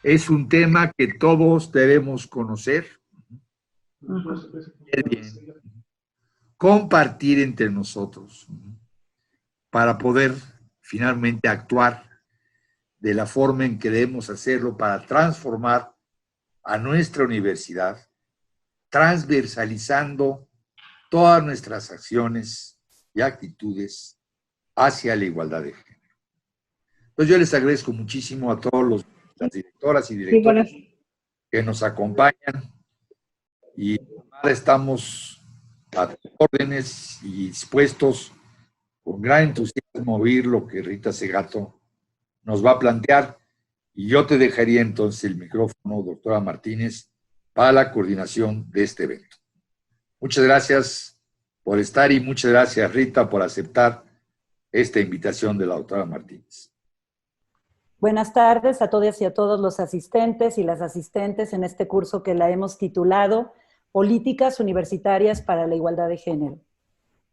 Es un tema que todos debemos conocer, compartir entre nosotros para poder finalmente actuar de la forma en que debemos hacerlo para transformar a nuestra universidad, transversalizando todas nuestras acciones y actitudes hacia la igualdad de género. Entonces yo les agradezco muchísimo a todos las directoras y directores que nos acompañan y estamos a tus órdenes y dispuestos con gran entusiasmo a oír lo que Rita Segato nos va a plantear. Y yo te dejaría entonces el micrófono, doctora Martínez, para la coordinación de este evento. Muchas gracias por estar y muchas gracias, Rita, por aceptar esta invitación de la doctora Martínez. Buenas tardes a todas y a todos los asistentes y las asistentes en este curso que la hemos titulado Políticas Universitarias para la Igualdad de Género.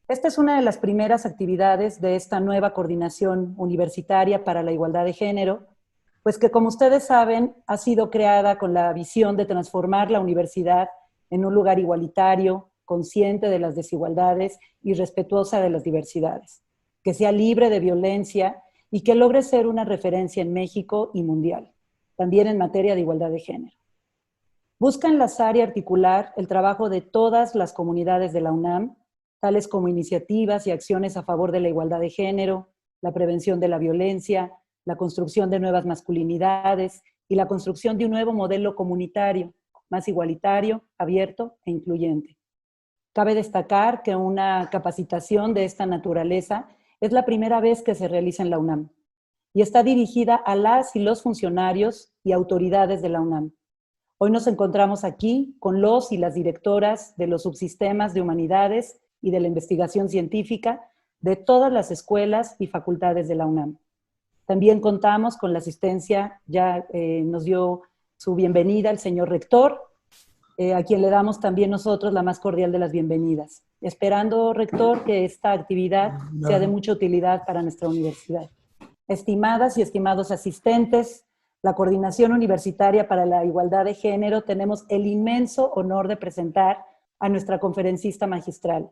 Esta es una de las primeras actividades de esta nueva coordinación universitaria para la igualdad de género, pues que, como ustedes saben, ha sido creada con la visión de transformar la universidad en un lugar igualitario, consciente de las desigualdades y respetuosa de las diversidades, que sea libre de violencia y que logre ser una referencia en México y mundial, también en materia de igualdad de género. Busca enlazar y articular el trabajo de todas las comunidades de la UNAM, tales como iniciativas y acciones a favor de la igualdad de género, la prevención de la violencia, la construcción de nuevas masculinidades y la construcción de un nuevo modelo comunitario, más igualitario, abierto e incluyente. Cabe destacar que una capacitación de esta naturaleza es la primera vez que se realiza en la UNAM y está dirigida a las y los funcionarios y autoridades de la UNAM. Hoy nos encontramos aquí con los y las directoras de los subsistemas de humanidades y de la investigación científica de todas las escuelas y facultades de la UNAM. También contamos con la asistencia, ya nos dio su bienvenida el señor rector, a quien le damos también nosotros la más cordial de las bienvenidas. Esperando, rector, que esta actividad sea de mucha utilidad para nuestra universidad. Estimadas y estimados asistentes, la Coordinación Universitaria para la Igualdad de Género, tenemos el inmenso honor de presentar a nuestra conferencista magistral.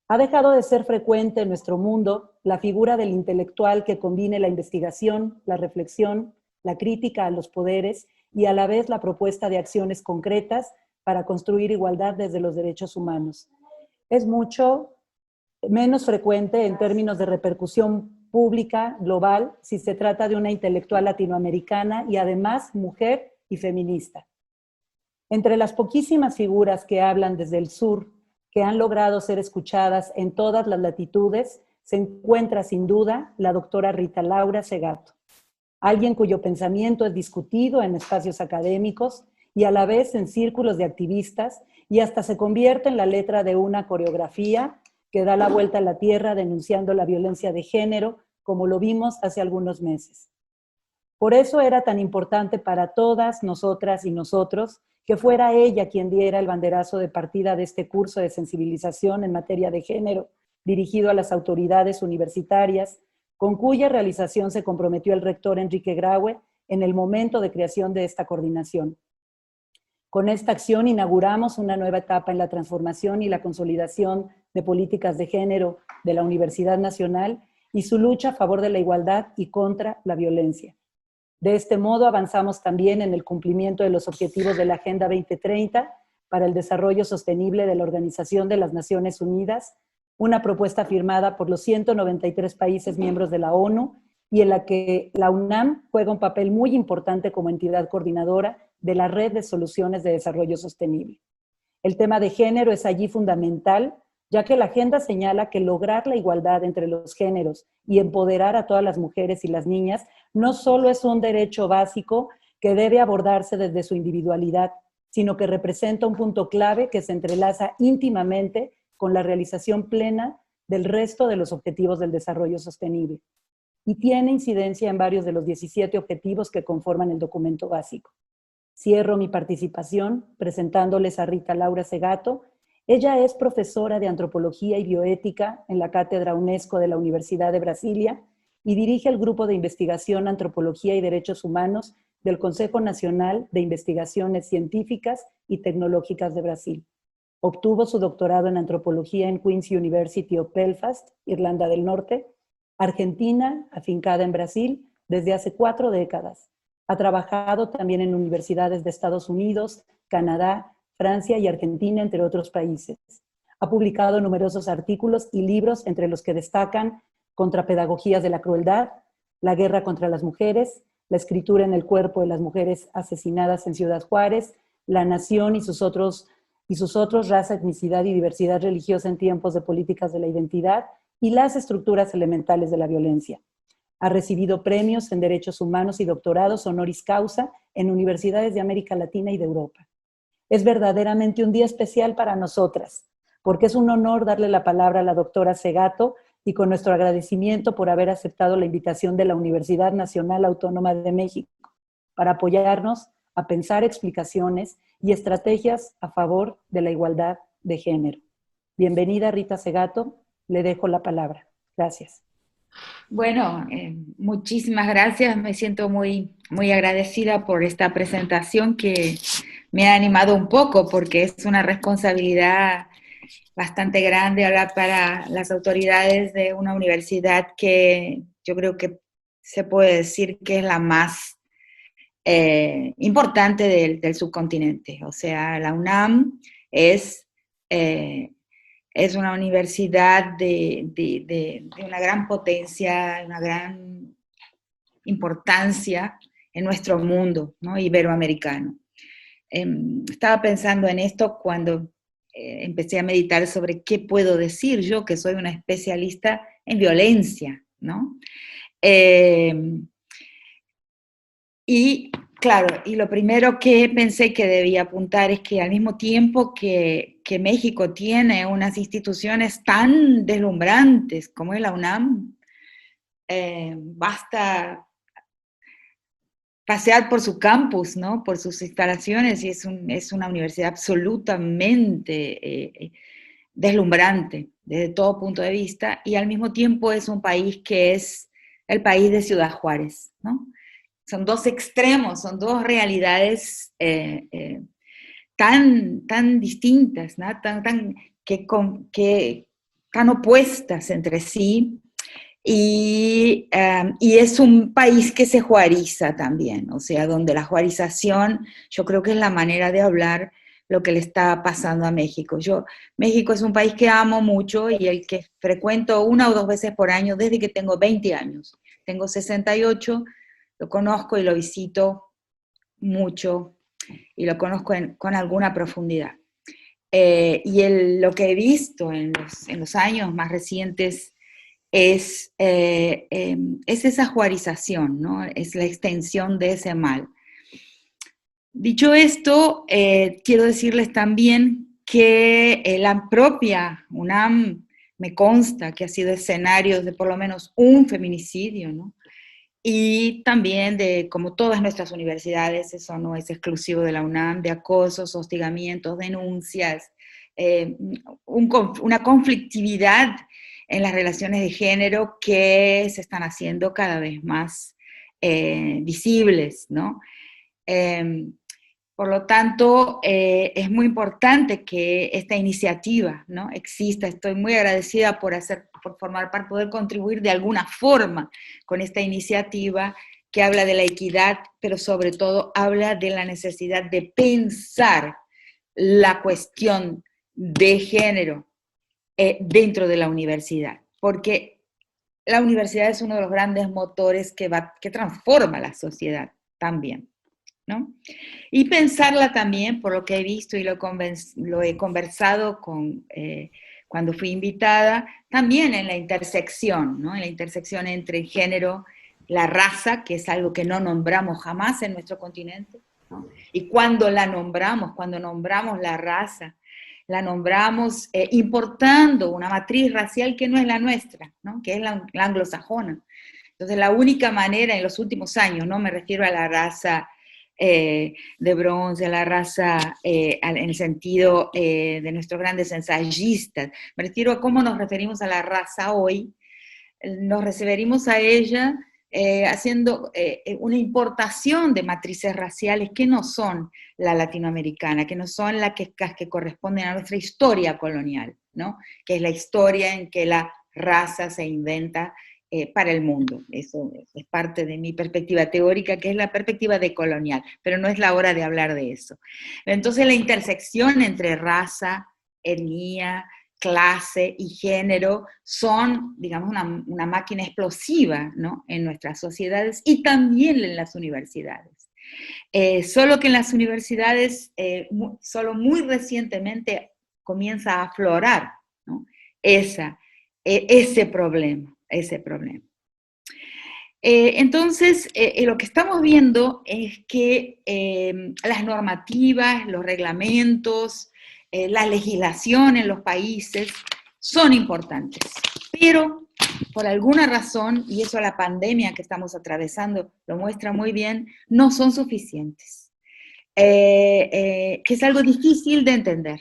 Ha dejado de ser frecuente en nuestro mundo la figura del intelectual que combine la investigación, la reflexión, la crítica a los poderes y a la vez la propuesta de acciones concretas para construir igualdad desde los derechos humanos. Es mucho menos frecuente en términos de repercusión pública global si se trata de una intelectual latinoamericana y además mujer y feminista. Entre las poquísimas figuras que hablan desde el sur, que han logrado ser escuchadas en todas las latitudes, se encuentra sin duda la doctora Rita Laura Segato, alguien cuyo pensamiento es discutido en espacios académicos y a la vez en círculos de activistas y hasta se convierte en la letra de una coreografía que da la vuelta a la tierra denunciando la violencia de género, como lo vimos hace algunos meses. Por eso era tan importante para todas nosotras y nosotros que fuera ella quien diera el banderazo de partida de este curso de sensibilización en materia de género, dirigido a las autoridades universitarias, con cuya realización se comprometió el rector Enrique Graue en el momento de creación de esta coordinación. Con esta acción inauguramos una nueva etapa en la transformación y la consolidación de políticas de género de la Universidad Nacional y su lucha a favor de la igualdad y contra la violencia. De este modo avanzamos también en el cumplimiento de los objetivos de la Agenda 2030 para el desarrollo sostenible de la Organización de las Naciones Unidas, una propuesta firmada por los 193 países miembros de la ONU y en la que la UNAM juega un papel muy importante como entidad coordinadora de la Red de Soluciones de Desarrollo Sostenible. El tema de género es allí fundamental, ya que la agenda señala que lograr la igualdad entre los géneros y empoderar a todas las mujeres y las niñas no solo es un derecho básico que debe abordarse desde su individualidad, sino que representa un punto clave que se entrelaza íntimamente con la realización plena del resto de los objetivos del desarrollo sostenible y tiene incidencia en varios de los 17 objetivos que conforman el documento básico. Cierro mi participación presentándoles a Rita Laura Segato. Ella es profesora de Antropología y Bioética en la Cátedra UNESCO de la Universidad de Brasilia y dirige el Grupo de Investigación Antropología y Derechos Humanos del Consejo Nacional de Investigaciones Científicas y Tecnológicas de Brasil. Obtuvo su doctorado en antropología en Queen's University of Belfast, Irlanda del Norte, Argentina, afincada en Brasil desde hace 4 décadas. Ha trabajado también en universidades de Estados Unidos, Canadá, Francia y Argentina, entre otros países. Ha publicado numerosos artículos y libros, entre los que destacan Contrapedagogías de la Crueldad, La Guerra contra las Mujeres, La Escritura en el Cuerpo de las Mujeres Asesinadas en Ciudad Juárez, La Nación y sus otros, Raza, Etnicidad y Diversidad Religiosa en Tiempos de Políticas de la Identidad, y Las Estructuras Elementales de la Violencia. Ha recibido premios en Derechos Humanos y doctorados honoris causa en universidades de América Latina y de Europa. Es verdaderamente un día especial para nosotras, porque es un honor darle la palabra a la doctora Segato, y con nuestro agradecimiento por haber aceptado la invitación de la Universidad Nacional Autónoma de México para apoyarnos a pensar explicaciones y estrategias a favor de la igualdad de género. Bienvenida, Rita Segato, le dejo la palabra. Gracias. Bueno, muchísimas gracias, me siento muy agradecida por esta presentación que me ha animado un poco porque es una responsabilidad bastante grande hablar para las autoridades de una universidad que yo creo que se puede decir que es la más importante del subcontinente. O sea, la UNAM es una universidad de una gran potencia, una gran importancia en nuestro mundo, ¿no? Iberoamericano. Estaba pensando en esto cuando empecé a meditar sobre qué puedo decir yo, que soy una especialista en violencia, ¿no? Y claro, y lo primero que pensé que debía apuntar es que al mismo tiempo que México tiene unas instituciones tan deslumbrantes como es la UNAM, basta pasear por su campus, ¿no? Por sus instalaciones, y es una universidad absolutamente deslumbrante desde todo punto de vista, y al mismo tiempo es un país que es el país de Ciudad Juárez, ¿no? Son dos extremos, son dos realidades tan distintas, ¿no? tan opuestas entre sí, y es un país que se juariza también, o sea, donde la juarización yo creo que es la manera de hablar lo que le está pasando a México. México es un país que amo mucho y el que frecuento 1 o 2 veces por año desde que tengo 20 años. Tengo 68, lo conozco y lo visito mucho y lo conozco con alguna profundidad. Lo que he visto en los años más recientes es esa juarización, ¿no? Es la extensión de ese mal. Dicho esto, quiero decirles también que la propia UNAM me consta que ha sido escenario de por lo menos un feminicidio, ¿no? Y también como todas nuestras universidades, eso no es exclusivo de la UNAM, de acosos, hostigamientos, denuncias, una conflictividad en las relaciones de género que se están haciendo cada vez más visibles, ¿no? Por lo tanto, es muy importante que esta iniciativa, ¿no? exista. Estoy muy agradecida por formar parte, poder contribuir de alguna forma con esta iniciativa que habla de la equidad, pero sobre todo habla de la necesidad de pensar la cuestión de género dentro de la universidad, porque la universidad es uno de los grandes motores que transforma la sociedad también, ¿no? Y pensarla también, por lo que he visto y lo he conversado cuando fui invitada, también en la intersección, ¿no? En la intersección entre el género, la raza, que es algo que no nombramos jamás en nuestro continente, ¿no? Y cuando nombramos la raza, la nombramos importando una matriz racial que no es la nuestra, ¿no? Que es la anglosajona. Entonces, la única manera en los últimos años, no me refiero a la raza de bronce, a la raza en el sentido de nuestros grandes ensayistas, me refiero a cómo nos referimos a la raza hoy. Nos referimos a ella haciendo una importación de matrices raciales que no son la latinoamericana, que no son las que corresponden a nuestra historia colonial, ¿no? Que es la historia en que la raza se inventa para el mundo. Eso es parte de mi perspectiva teórica, que es la perspectiva decolonial, pero no es la hora de hablar de eso. Entonces la intersección entre raza, etnia, clase y género son, digamos, una máquina explosiva, ¿no?, en nuestras sociedades y también en las universidades. Solo que en las universidades, solo muy recientemente comienza a aflorar, ¿no?, ese problema. Entonces, lo que estamos viendo es que las normativas, los reglamentos, la legislación en los países son importantes, pero por alguna razón, y eso la pandemia que estamos atravesando lo muestra muy bien, no son suficientes, que es algo difícil de entender.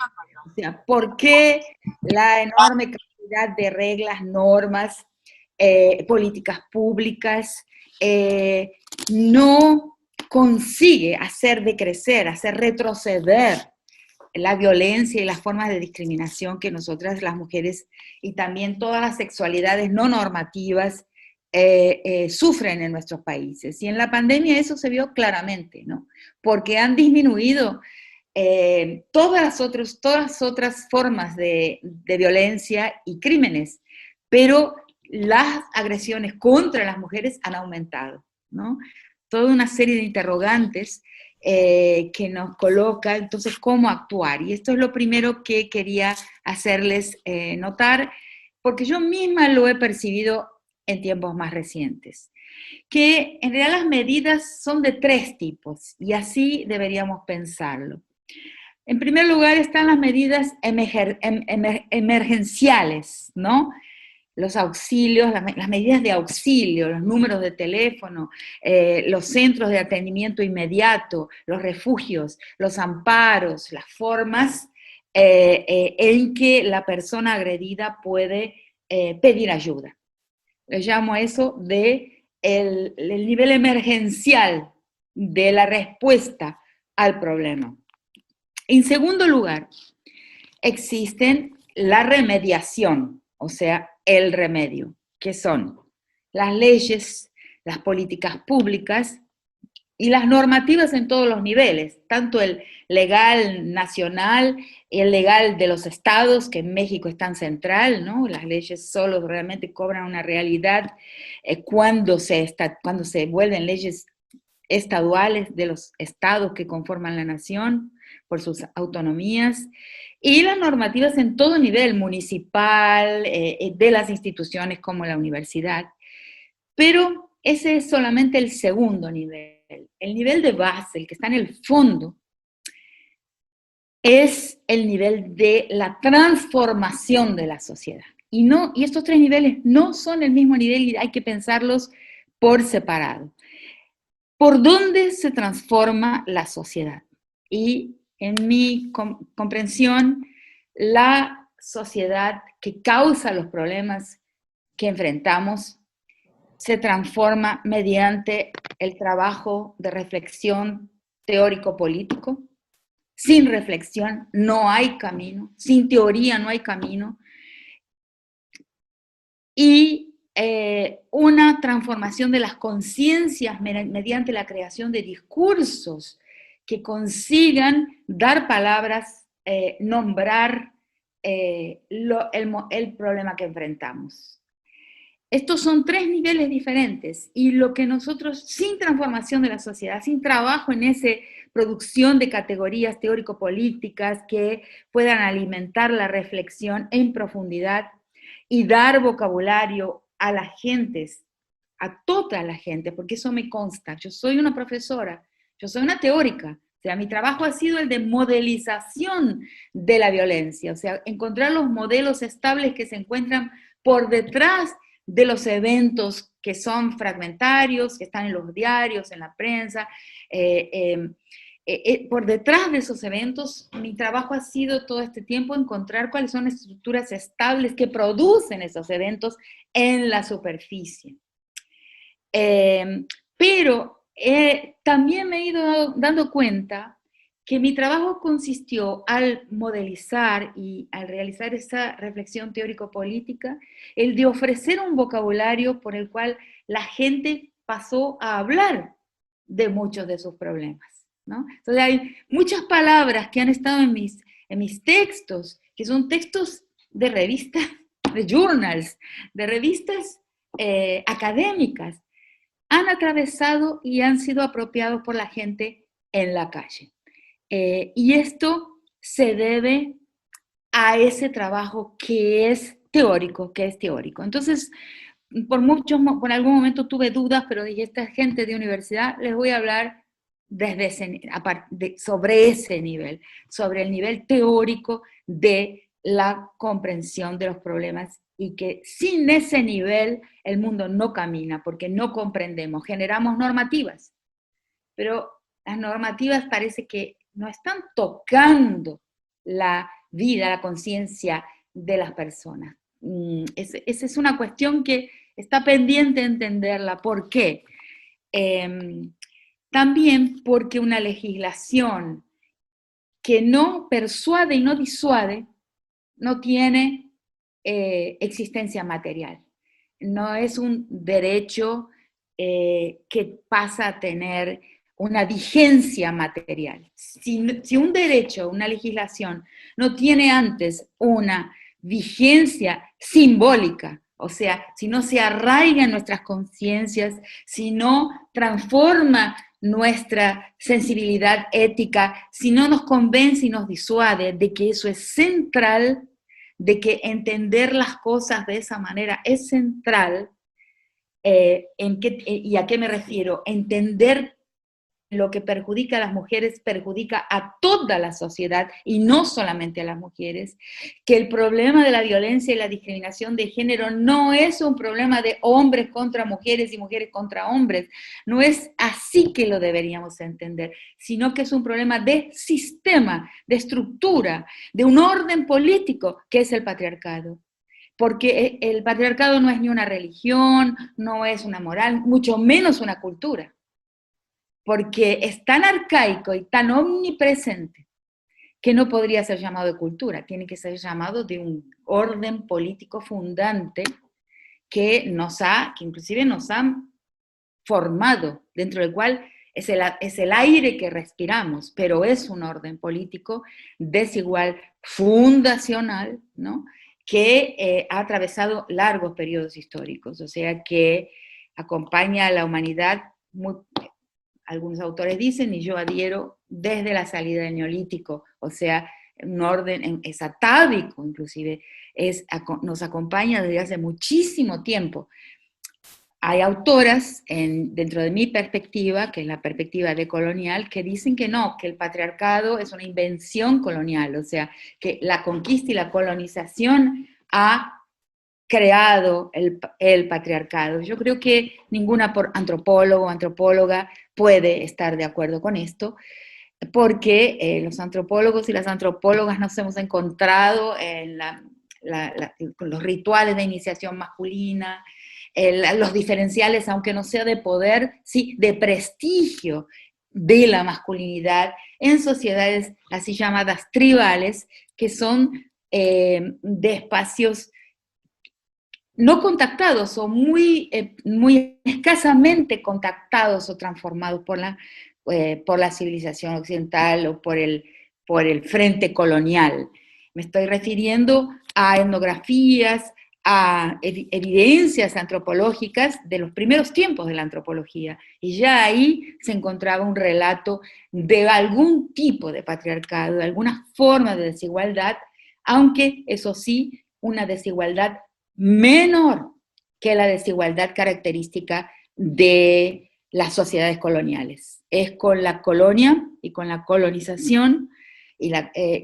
O sea, ¿por qué la enorme cantidad de reglas, normas, políticas públicas no consigue hacer decrecer, hacer retroceder la violencia y las formas de discriminación que nosotras las mujeres y también todas las sexualidades no normativas sufren en nuestros países? Y en la pandemia eso se vio claramente, ¿no? Porque han disminuido todas otras formas de violencia y crímenes, pero las agresiones contra las mujeres han aumentado, ¿no? Toda una serie de interrogantes que nos coloca, entonces, cómo actuar. Y esto es lo primero que quería hacerles notar, porque yo misma lo he percibido en tiempos más recientes, que en realidad las medidas son de 3 tipos, y así deberíamos pensarlo. En primer lugar están las medidas emergenciales, ¿no? Los auxilios, las medidas de auxilio, los números de teléfono, los centros de atendimiento inmediato, los refugios, los amparos, las formas en que la persona agredida puede pedir ayuda. Le llamo a eso de el nivel emergencial de la respuesta al problema. En segundo lugar, existen la remediación, o sea, el remedio, que son las leyes, las políticas públicas y las normativas en todos los niveles, tanto el legal nacional y el legal de los estados, que en México es tan central, ¿no? Las leyes solo realmente cobran una realidad cuando se vuelven leyes estaduales de los estados que conforman la nación por sus autonomías, y las normativas en todo nivel, municipal, de las instituciones como la universidad. Pero ese es solamente el segundo nivel. El nivel de base, el que está en el fondo, es el nivel de la transformación de la sociedad. Y estos 3 niveles no son el mismo nivel y hay que pensarlos por separado. ¿Por dónde se transforma la sociedad? Y en mi comprensión, la sociedad que causa los problemas que enfrentamos se transforma mediante el trabajo de reflexión teórico-político. Sin reflexión no hay camino, sin teoría no hay camino. Y una transformación de las conciencias mediante la creación de discursos que consigan dar palabras, nombrar el problema que enfrentamos. Estos son 3 niveles diferentes, y lo que nosotros, sin transformación de la sociedad, sin trabajo en esa producción de categorías teórico-políticas que puedan alimentar la reflexión en profundidad y dar vocabulario a las gentes, a toda la gente, porque eso me consta. Yo soy una profesora, yo soy una teórica, o sea, mi trabajo ha sido el de modelización de la violencia, o sea, encontrar los modelos estables que se encuentran por detrás de los eventos que son fragmentarios, que están en los diarios, en la prensa. Por detrás de esos eventos, mi trabajo ha sido todo este tiempo encontrar cuáles son las estructuras estables que producen esos eventos en la superficie. Pero también me he ido dando cuenta que mi trabajo consistió al modelizar y al realizar esa reflexión teórico-política, el de ofrecer un vocabulario por el cual la gente pasó a hablar de muchos de sus problemas, ¿no? Entonces hay muchas palabras que han estado en mis textos, que son textos de revistas, de journals, de revistas académicas, han atravesado y han sido apropiados por la gente en la calle. Y esto se debe a ese trabajo que es teórico, Entonces, por algún momento tuve dudas, pero dije, esta gente de universidad, les voy a hablar sobre ese nivel, sobre el nivel teórico de la comprensión de los problemas, y que sin ese nivel el mundo no camina, porque no comprendemos, generamos normativas, pero las normativas parece que no están tocando la vida, la conciencia de las personas. Esa es una cuestión que está pendiente de entenderla. ¿Por qué? También porque una legislación que no persuade y no disuade no tiene existencia material. No es un derecho que pasa a tener una vigencia material. Si un derecho, una legislación, no tiene antes una vigencia simbólica, o sea, si no se arraiga en nuestras conciencias, si no transforma nuestra sensibilidad ética, si no nos convence y nos disuade de que eso es central, de que entender las cosas de esa manera es central, ¿y a qué me refiero? Entender lo que perjudica a las mujeres perjudica a toda la sociedad y no solamente a las mujeres, que el problema de la violencia y la discriminación de género no es un problema de hombres contra mujeres y mujeres contra hombres, no es así que lo deberíamos entender, sino que es un problema de sistema, de estructura, de un orden político que es el patriarcado. Porque el patriarcado no es ni una religión, no es una moral, mucho menos una cultura. Porque es tan arcaico y tan omnipresente que no podría ser llamado de cultura, tiene que ser llamado de un orden político fundante que inclusive nos ha formado, dentro del cual es el aire que respiramos, pero es un orden político desigual, fundacional, ¿no? Que ha atravesado largos periodos históricos, o sea que acompaña a la humanidad algunos autores dicen, y yo adhiero, desde la salida del Neolítico, o sea, un orden, es atávico inclusive, nos acompaña desde hace muchísimo tiempo. Hay autoras, dentro de mi perspectiva, que es la perspectiva decolonial, que dicen que no, que el patriarcado es una invención colonial, o sea, que la conquista y la colonización ha creado el patriarcado. Yo creo que ninguna antropólogo o antropóloga puede estar de acuerdo con esto, porque los antropólogos y las antropólogas nos hemos encontrado con los rituales de iniciación masculina, los diferenciales, aunque no sea de poder, sí, de prestigio de la masculinidad en sociedades así llamadas tribales, que son de espacios no contactados o muy escasamente contactados o transformados por la civilización occidental o por el frente colonial. Me estoy refiriendo a etnografías, a evidencias antropológicas de los primeros tiempos de la antropología, y ya ahí se encontraba un relato de algún tipo de patriarcado, de alguna forma de desigualdad, aunque eso sí, una desigualdad menor que la desigualdad característica de las sociedades coloniales. Es con la colonia y con la colonización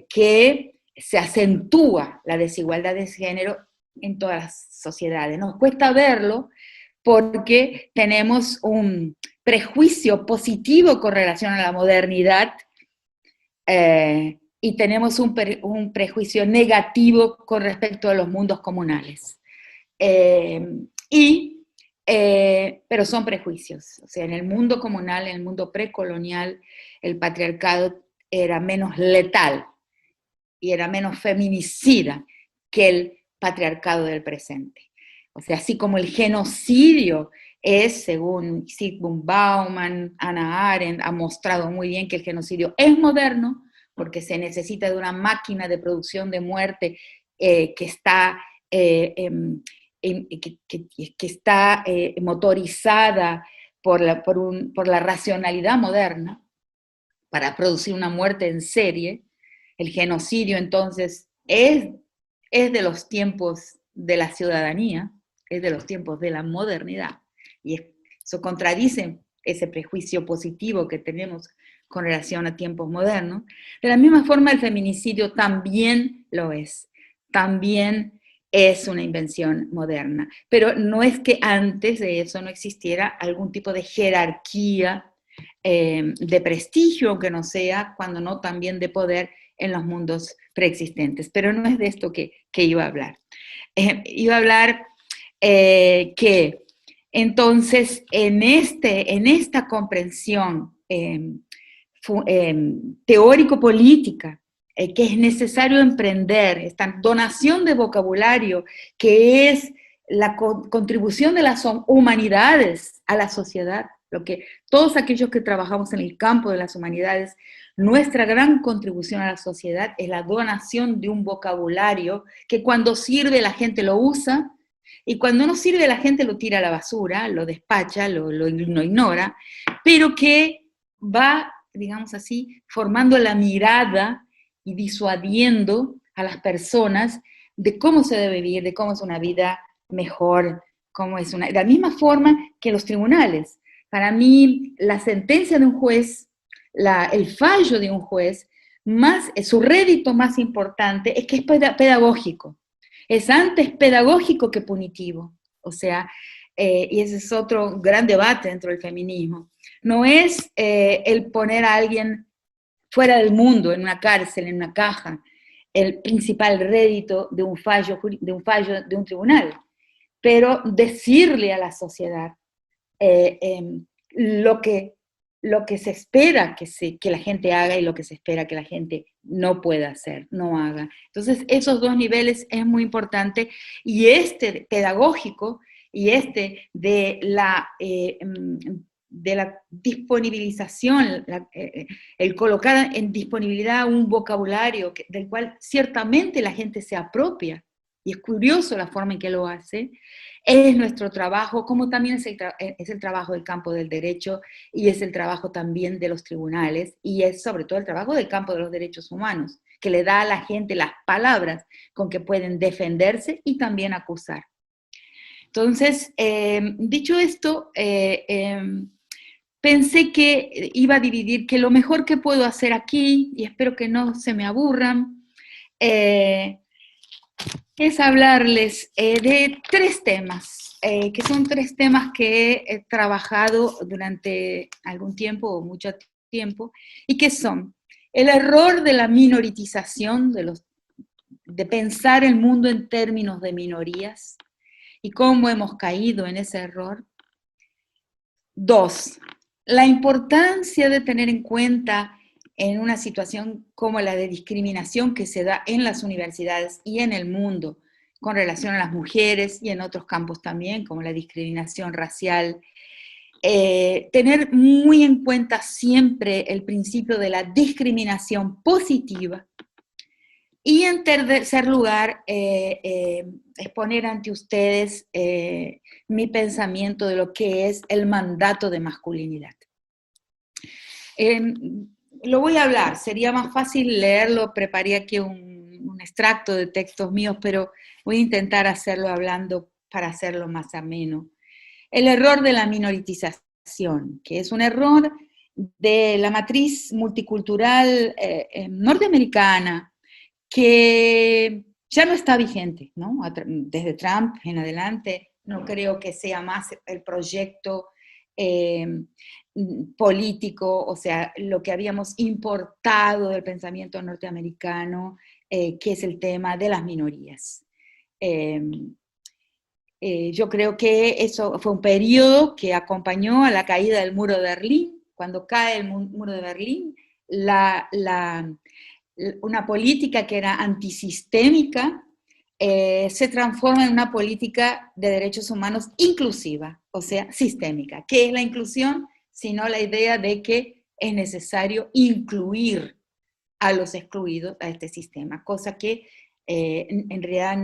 que se acentúa la desigualdad de género en todas las sociedades. Nos cuesta verlo porque tenemos un prejuicio positivo con relación a la modernidad, y tenemos un prejuicio negativo con respecto a los mundos comunales. pero son prejuicios. O sea, en el mundo comunal, en el mundo precolonial, el patriarcado era menos letal y era menos feminicida que el patriarcado del presente. O sea, así como el genocidio es, según Zygmunt Bauman, Hannah Arendt, ha mostrado muy bien que el genocidio es moderno, porque se necesita de una máquina de producción de muerte que está, motorizada por la racionalidad moderna para producir una muerte en serie. El genocidio, entonces, es de los tiempos de la ciudadanía, es de los tiempos de la modernidad, y eso contradice ese prejuicio positivo que tenemos con relación a tiempos modernos. De la misma forma, el feminicidio también lo es, también es una invención moderna, pero no es que antes de eso no existiera algún tipo de jerarquía de prestigio, aunque no sea, cuando no también de poder en los mundos preexistentes. Pero no es de esto que iba a hablar. Iba a hablar que entonces en esta comprensión teórico-política que es necesario emprender, esta donación de vocabulario que es la contribución de las humanidades a la sociedad, lo que todos aquellos que trabajamos en el campo de las humanidades, nuestra gran contribución a la sociedad es la donación de un vocabulario que cuando sirve la gente lo usa, y cuando no sirve la gente lo tira a la basura, lo despacha, lo ignora, pero que va, digamos así, formando la mirada y disuadiendo a las personas de cómo se debe vivir, de cómo es una vida mejor, cómo es de la misma forma que los tribunales. Para mí, la sentencia de un juez, el fallo de un juez, su rédito más importante es que es pedagógico. Es antes pedagógico que punitivo. O sea, y ese es otro gran debate dentro del feminismo. No es el poner a alguien fuera del mundo, en una cárcel, en una caja, el principal rédito de un fallo de un tribunal, pero decirle a la sociedad lo que se espera que la gente haga y lo que se espera que la gente no pueda hacer, no haga. Entonces, esos dos niveles es muy importante, y este pedagógico y este de la disponibilización, el colocar en disponibilidad un vocabulario del cual ciertamente la gente se apropia, y es curioso la forma en que lo hace, es nuestro trabajo, como también es el trabajo del campo del derecho, y es el trabajo también de los tribunales, y es sobre todo el trabajo del campo de los derechos humanos, que le da a la gente las palabras con que pueden defenderse y también acusar. Entonces, dicho esto, pensé que iba a dividir, que lo mejor que puedo hacer aquí, y espero que no se me aburran, es hablarles de tres temas, que son tres temas que he trabajado durante algún tiempo o mucho tiempo, y que son el error de la minoritización, de pensar el mundo en términos de minorías, y cómo hemos caído en ese error. 2, la importancia de tener en cuenta en una situación como la de discriminación que se da en las universidades y en el mundo con relación a las mujeres y en otros campos también, como la discriminación racial. Tener muy en cuenta siempre el principio de la discriminación positiva. Y en tercer lugar, exponer ante ustedes mi pensamiento de lo que es el mandato de masculinidad. Lo voy a hablar, sería más fácil leerlo, preparé aquí un extracto de textos míos, pero voy a intentar hacerlo hablando para hacerlo más ameno. El error de la minoritización, que es un error de la matriz multicultural norteamericana, que ya no está vigente, ¿no? Desde Trump en adelante, no creo que sea más el proyecto político, o sea, lo que habíamos importado del pensamiento norteamericano, que es el tema de las minorías. Yo creo que eso fue un periodo que acompañó a la caída del muro de Berlín. Cuando cae el muro de Berlín, una política que era antisistémica se transforma en una política de derechos humanos inclusiva, o sea, sistémica. ¿Qué es la inclusión? Sino la idea de que es necesario incluir a los excluidos a este sistema, cosa que en realidad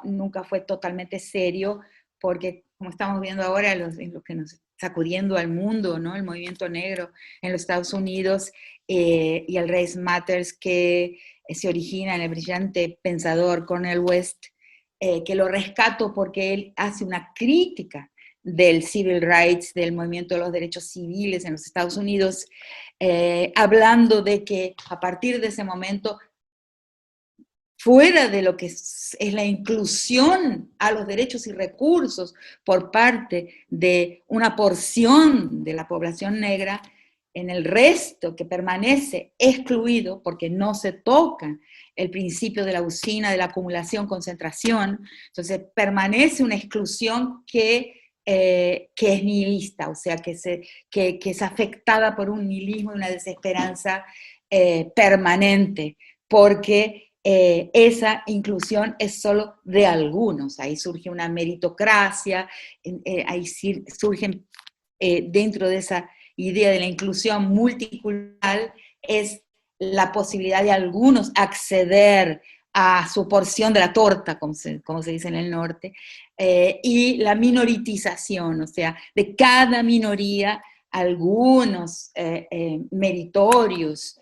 nunca fue totalmente serio, porque como estamos viendo ahora, lo que nos sacudiendo al mundo, ¿no? El movimiento negro en los Estados Unidos y el Race Matters que se origina en el brillante pensador Cornel West, que lo rescato porque él hace una crítica del civil rights, del movimiento de los derechos civiles en los Estados Unidos, hablando de que a partir de ese momento, fuera de lo que es la inclusión a los derechos y recursos por parte de una porción de la población negra, en el resto que permanece excluido porque no se toca el principio de la usina, de la acumulación, concentración, entonces permanece una exclusión que es nihilista, o sea, que es afectada por un nihilismo y una desesperanza permanente, porque esa inclusión es solo de algunos. Ahí surge una meritocracia, ahí surgen dentro de esa idea de la inclusión multicultural, es la posibilidad de algunos acceder a su porción de la torta, como se dice en el norte, y la minoritización, o sea, de cada minoría, algunos meritorios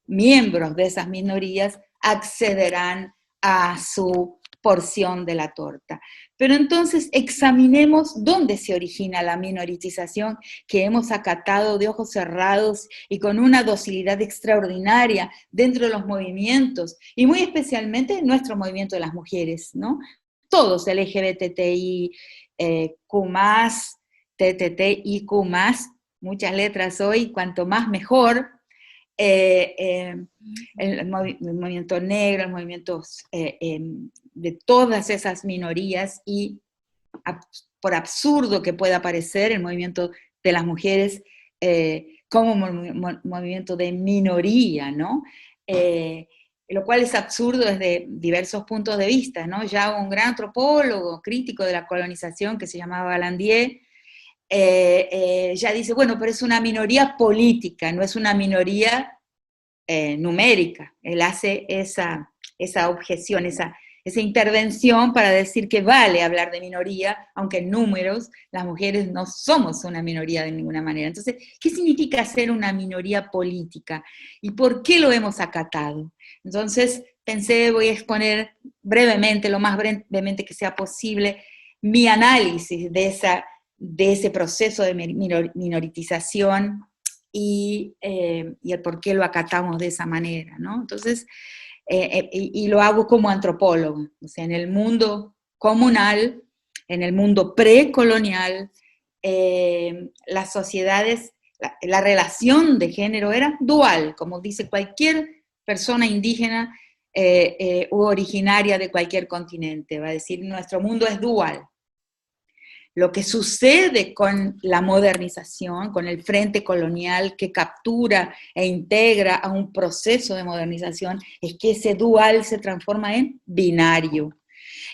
miembros de esas minorías accederán a su porción de la torta. Pero entonces examinemos dónde se origina la minoritización que hemos acatado de ojos cerrados y con una docilidad extraordinaria dentro de los movimientos, y muy especialmente en nuestro movimiento de las mujeres, ¿no? Todos LGBTI, Q+, TTTIQ+, muchas letras hoy, cuanto más mejor, el movimiento negro, el movimiento de todas esas minorías, y por absurdo que pueda parecer, el movimiento de las mujeres como movimiento de minoría, ¿no? Lo cual es absurdo desde diversos puntos de vista, ¿no? Ya un gran antropólogo, crítico de la colonización, que se llamaba Vallandier, ya dice, bueno, pero es una minoría política, no es una minoría numérica. Él hace esa objeción, esa intervención para decir que vale hablar de minoría, aunque en números las mujeres no somos una minoría de ninguna manera. Entonces, ¿qué significa ser una minoría política? ¿Y por qué lo hemos acatado? Entonces, pensé, voy a exponer brevemente, lo más brevemente que sea posible, mi análisis de ese proceso de minoritización y el por qué lo acatamos de esa manera, ¿no? Entonces, y lo hago como antropólogo, o sea, en el mundo comunal, en el mundo precolonial, las sociedades, la relación de género era dual, como dice cualquier persona indígena u originaria de cualquier continente, va a decir, nuestro mundo es dual. Lo que sucede con la modernización, con el frente colonial que captura e integra a un proceso de modernización, es que ese dual se transforma en binario.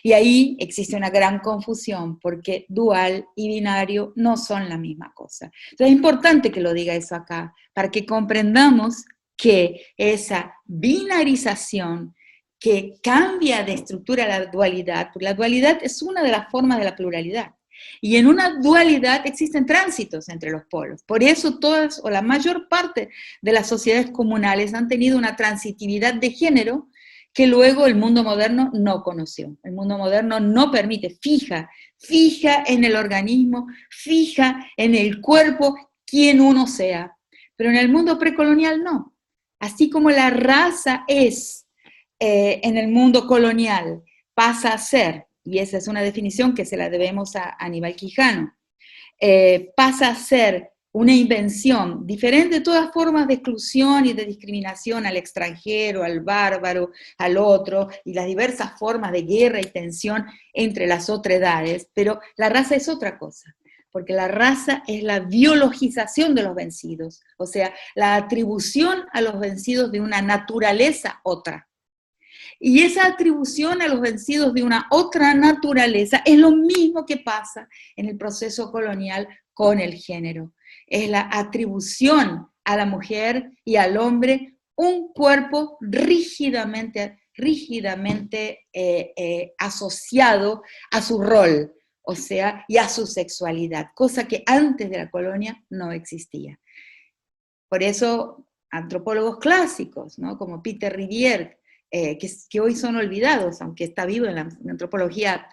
Y ahí existe una gran confusión, porque dual y binario no son la misma cosa. Entonces es importante que lo diga eso acá, para que comprendamos que esa binarización que cambia de estructura la dualidad, porque la dualidad es una de las formas de la pluralidad. Y en una dualidad existen tránsitos entre los polos. Por eso todas o la mayor parte de las sociedades comunales han tenido una transitividad de género que luego el mundo moderno no conoció. El mundo moderno no permite, fija en el organismo, fija en el cuerpo quien uno sea. Pero en el mundo precolonial no. Así como la raza es en el mundo colonial, pasa a ser, y esa es una definición que se la debemos a Aníbal Quijano, pasa a ser una invención, diferente de todas formas de exclusión y de discriminación al extranjero, al bárbaro, al otro, y las diversas formas de guerra y tensión entre las otredades, pero la raza es otra cosa, porque la raza es la biologización de los vencidos, o sea, la atribución a los vencidos de una naturaleza otra. Y esa atribución a los vencidos de una otra naturaleza es lo mismo que pasa en el proceso colonial con el género. Es la atribución a la mujer y al hombre un cuerpo rígidamente asociado a su rol, o sea, y a su sexualidad, cosa que antes de la colonia no existía. Por eso, antropólogos clásicos, ¿no? Como Peter Rivière, que hoy son olvidados, aunque está vivo en la antropología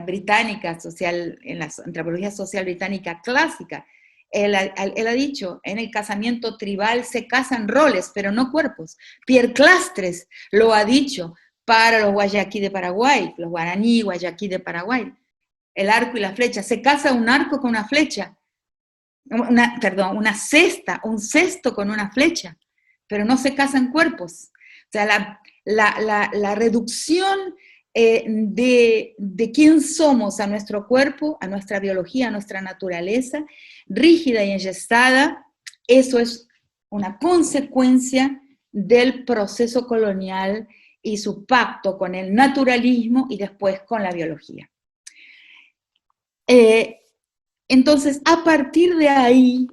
británica social, en la antropología social británica clásica, él ha dicho, en el casamiento tribal se casan roles, pero no cuerpos. Pierre Clastres lo ha dicho para los guayaquí de Paraguay, los guaraní guayaquí de Paraguay. El arco y la flecha, se casa un arco con una flecha, una cesta, un cesto con una flecha, pero no se casan cuerpos. O sea, la reducción de quién somos a nuestro cuerpo, a nuestra biología, a nuestra naturaleza, rígida y enyesada, eso es una consecuencia del proceso colonial y su pacto con el naturalismo y después con la biología. Entonces, a partir de ahí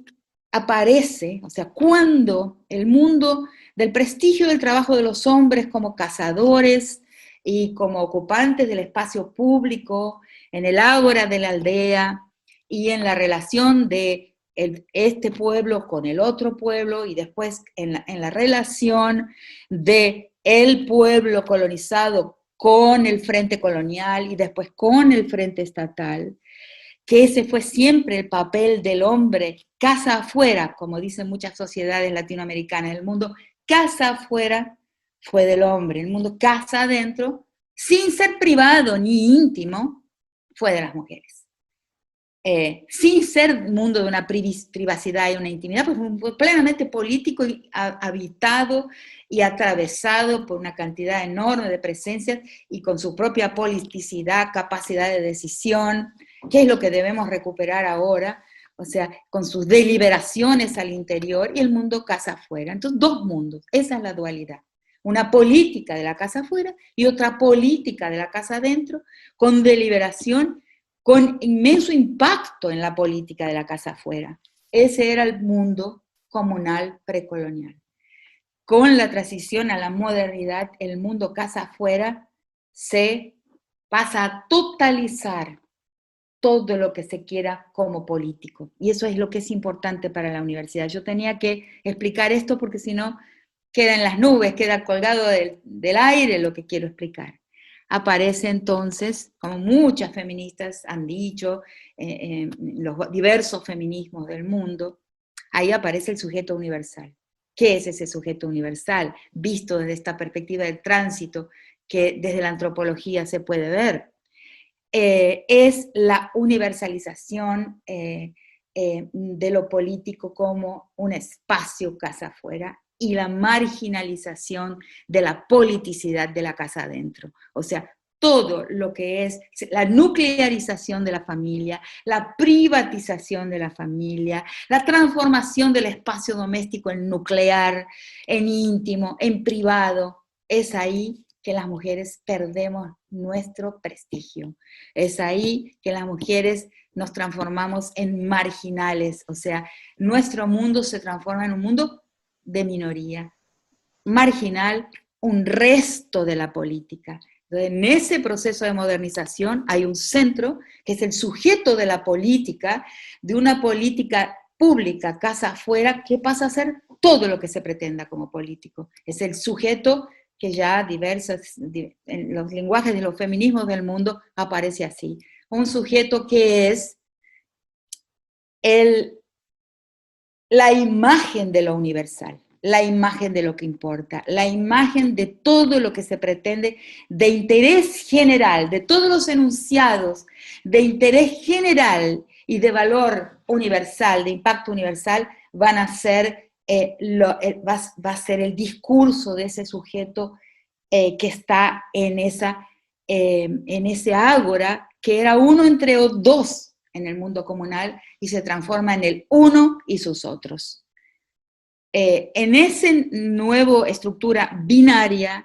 aparece, o sea, cuando el mundo del prestigio del trabajo de los hombres como cazadores y como ocupantes del espacio público, en el ágora de la aldea y en la relación de este pueblo con el otro pueblo y después en la relación de el pueblo colonizado con el frente colonial y después con el frente estatal, que ese fue siempre el papel del hombre, casa afuera, como dicen muchas sociedades latinoamericanas, el mundo casa afuera fue del hombre, el mundo casa adentro, sin ser privado ni íntimo, fue de las mujeres. Sin ser mundo de una privacidad y una intimidad, pues fue plenamente político y habitado y atravesado por una cantidad enorme de presencias y con su propia politicidad, capacidad de decisión, que es lo que debemos recuperar ahora, o sea, con sus deliberaciones al interior y el mundo casa afuera. Entonces, dos mundos, esa es la dualidad. Una política de la casa afuera y otra política de la casa adentro, con deliberación, con inmenso impacto en la política de la casa afuera. Ese era el mundo comunal precolonial. Con la transición a la modernidad, el mundo casa afuera se pasa a totalizar todo lo que se quiera como político. Y eso es lo que es importante para la universidad. Yo tenía que explicar esto porque si no, queda en las nubes, queda colgado del aire lo que quiero explicar. Aparece entonces, como muchas feministas han dicho, los diversos feminismos del mundo, ahí aparece el sujeto universal. ¿Qué es ese sujeto universal? Visto desde esta perspectiva del tránsito que desde la antropología se puede ver. Es la universalización de lo político como un espacio casa afuera y la marginalización de la politicidad de la casa adentro. O sea, todo lo que es la nuclearización de la familia, la privatización de la familia, la transformación del espacio doméstico en nuclear, en íntimo, en privado, es ahí que las mujeres perdemos nuestro prestigio. Es ahí que las mujeres nos transformamos en marginales, o sea, nuestro mundo se transforma en un mundo de minoría, marginal, un resto de la política. Entonces, en ese proceso de modernización hay un centro que es el sujeto de la política, de una política pública, casa afuera, que pasa a ser todo lo que se pretenda como político. Es el sujeto que ya en los lenguajes de los feminismos del mundo aparece así. Un sujeto que es la imagen de lo universal, la imagen de lo que importa, la imagen de todo lo que se pretende de interés general, de todos los enunciados de interés general y de valor universal, de impacto universal, van a ser, va a ser el discurso de ese sujeto que está en ese ágora, que era uno entre dos en el mundo comunal, y se transforma en el uno y sus otros. En esa nueva estructura binaria,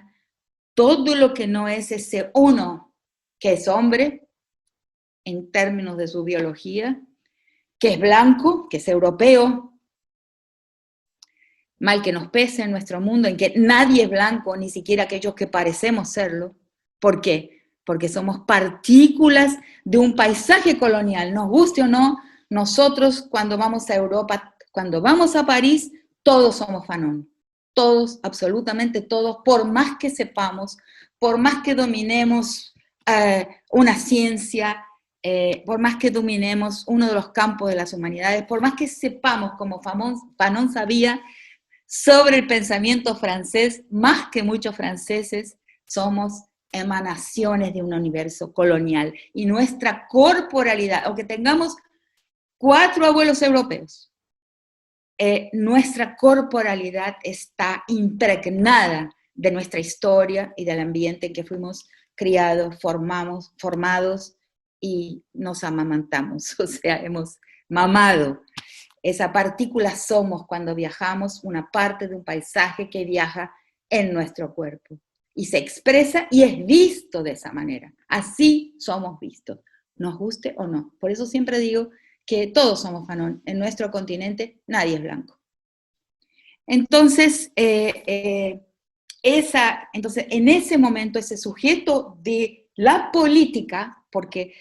todo lo que no es ese uno, que es hombre, en términos de su biología, que es blanco, que es europeo, mal que nos pese en nuestro mundo, en que nadie es blanco, ni siquiera aquellos que parecemos serlo. ¿Por qué? Porque somos partículas de un paisaje colonial, nos guste o no. Nosotros cuando vamos a Europa, cuando vamos a París, todos somos Fanon, todos, absolutamente todos, por más que sepamos, por más que dominemos una ciencia, por más que dominemos uno de los campos de las humanidades, por más que sepamos, como Fanon sabía, sobre el pensamiento francés, más que muchos franceses, somos emanaciones de un universo colonial. Y nuestra corporalidad, aunque tengamos 4 abuelos europeos, nuestra corporalidad está impregnada de nuestra historia y del ambiente en que fuimos criados, formados y nos amamantamos, o sea, hemos mamado. Esa partícula somos cuando viajamos, una parte de un paisaje que viaja en nuestro cuerpo. Y se expresa y es visto de esa manera. Así somos vistos, nos guste o no. Por eso siempre digo que todos somos Fanon. En nuestro continente nadie es blanco. Entonces, entonces, en ese momento, ese sujeto de la política, porque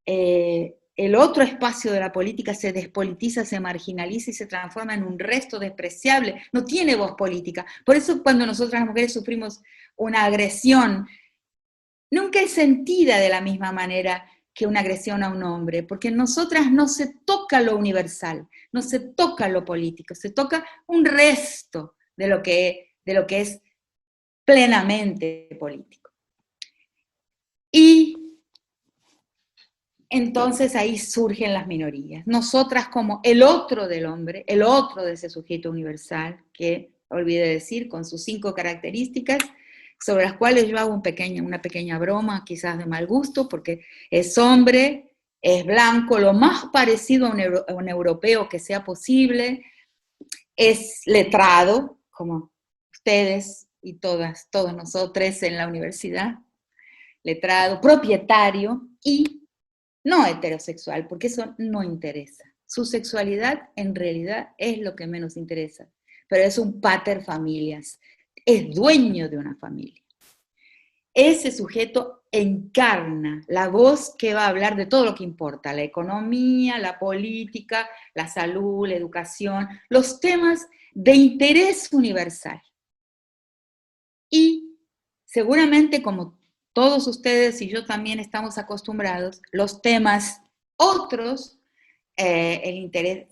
el otro espacio de la política se despolitiza, se marginaliza y se transforma en un resto despreciable, no tiene voz política. Por eso cuando nosotras las mujeres sufrimos una agresión, nunca es sentida de la misma manera que una agresión a un hombre, porque en nosotras no se toca lo universal, no se toca lo político, se toca un resto de lo que es plenamente político. Y entonces ahí surgen las minorías. Nosotras como el otro del hombre, el otro de ese sujeto universal, que olvidé decir, con sus 5 características, sobre las cuales yo hago una pequeña broma, quizás de mal gusto, porque es hombre, es blanco, lo más parecido a un europeo que sea posible, es letrado, como ustedes y todos nosotros en la universidad, letrado, propietario y no heterosexual, porque eso no interesa. Su sexualidad en realidad es lo que menos interesa, pero es un pater familias, es dueño de una familia. Ese sujeto encarna la voz que va a hablar de todo lo que importa, la economía, la política, la salud, la educación, los temas de interés universal. Y seguramente, como todos ustedes y yo también estamos acostumbrados, los temas otros, el interés,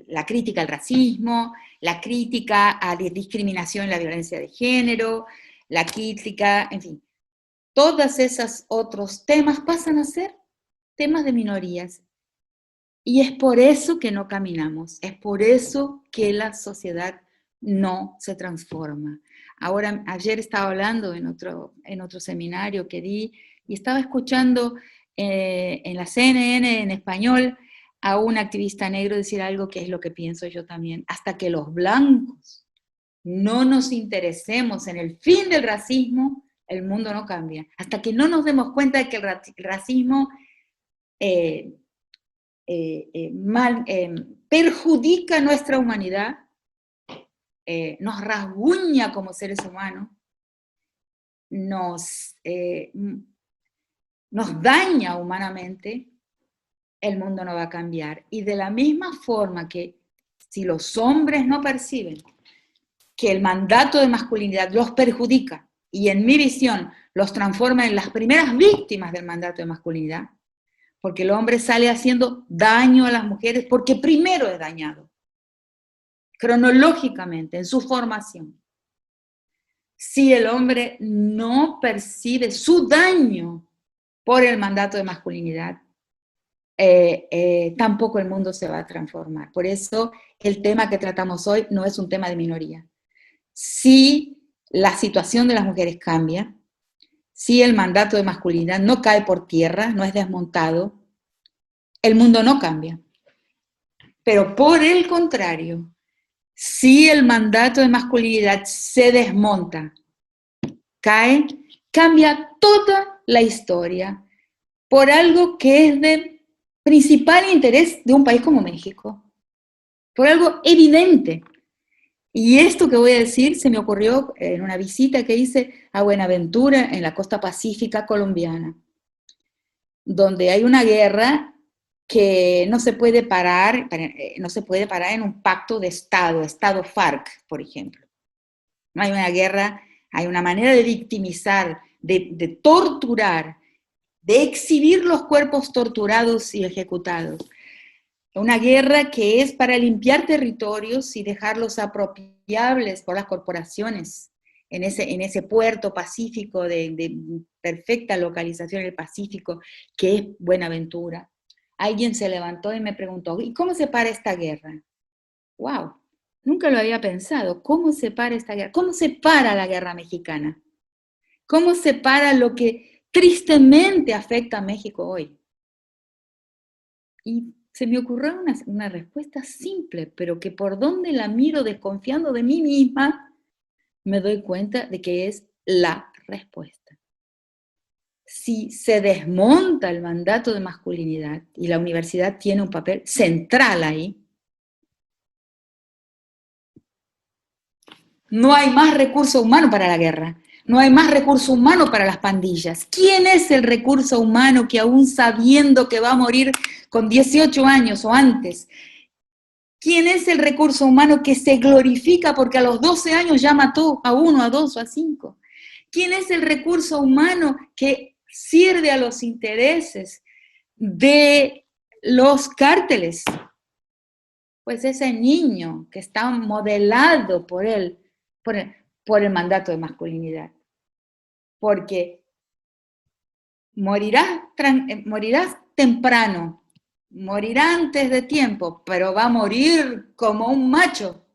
la crítica al racismo, la crítica a la discriminación y la violencia de género, la crítica, en fin, todos esos otros temas pasan a ser temas de minorías. Y es por eso que no caminamos, es por eso que la sociedad no se transforma. Ayer estaba hablando en otro seminario que di y estaba escuchando en la CNN en español a un activista negro decir algo que es lo que pienso yo también. Hasta que los blancos no nos interesemos en el fin del racismo, el mundo no cambia. Hasta que no nos demos cuenta de que el racismo perjudica nuestra humanidad, nos rasguña como seres humanos, nos daña humanamente, el mundo no va a cambiar. Y de la misma forma que si los hombres no perciben que el mandato de masculinidad los perjudica, y en mi visión los transforma en las primeras víctimas del mandato de masculinidad, porque el hombre sale haciendo daño a las mujeres porque primero es dañado, cronológicamente, en su formación. Si el hombre no percibe su daño por el mandato de masculinidad, tampoco el mundo se va a transformar. Por eso el tema que tratamos hoy no es un tema de minoría. Si la situación de las mujeres cambia, si el mandato de masculinidad no cae por tierra, no es desmontado, el mundo no cambia. Pero por el contrario, si el mandato de masculinidad se desmonta, cae, cambia toda la historia por algo que es de principal interés de un país como México, por algo evidente. Y esto que voy a decir se me ocurrió en una visita que hice a Buenaventura, en la costa pacífica colombiana, donde hay una guerra que no se puede parar, no se puede parar en un pacto de Estado FARC, por ejemplo. No hay una guerra, hay una manera de victimizar, de torturar, de exhibir los cuerpos torturados y ejecutados. Una guerra que es para limpiar territorios y dejarlos apropiables por las corporaciones en ese puerto pacífico de perfecta localización en el Pacífico, que es Buenaventura. Alguien se levantó y me preguntó, ¿y cómo se para esta guerra? ¡Wow! Nunca lo había pensado. ¿Cómo se para esta guerra? ¿Cómo se para la guerra mexicana? ¿Cómo se para lo que tristemente afecta a México hoy? Y se me ocurrió una respuesta simple, pero que por donde la miro desconfiando de mí misma, me doy cuenta de que es la respuesta. Si se desmonta el mandato de masculinidad, y la universidad tiene un papel central ahí, no hay más recurso humano para la guerra, no hay más recurso humano para las pandillas. ¿Quién es el recurso humano que aún sabiendo que va a morir con 18 años o antes, quién es el recurso humano que se glorifica porque a los 12 años ya mató a 1, a 2 o a 5? ¿Quién es el recurso humano que sirve a los intereses de los cárteles? Pues ese niño que está modelado por él, por el mandato de masculinidad. Porque morirás temprano, morirá antes de tiempo, pero va a morir como un macho.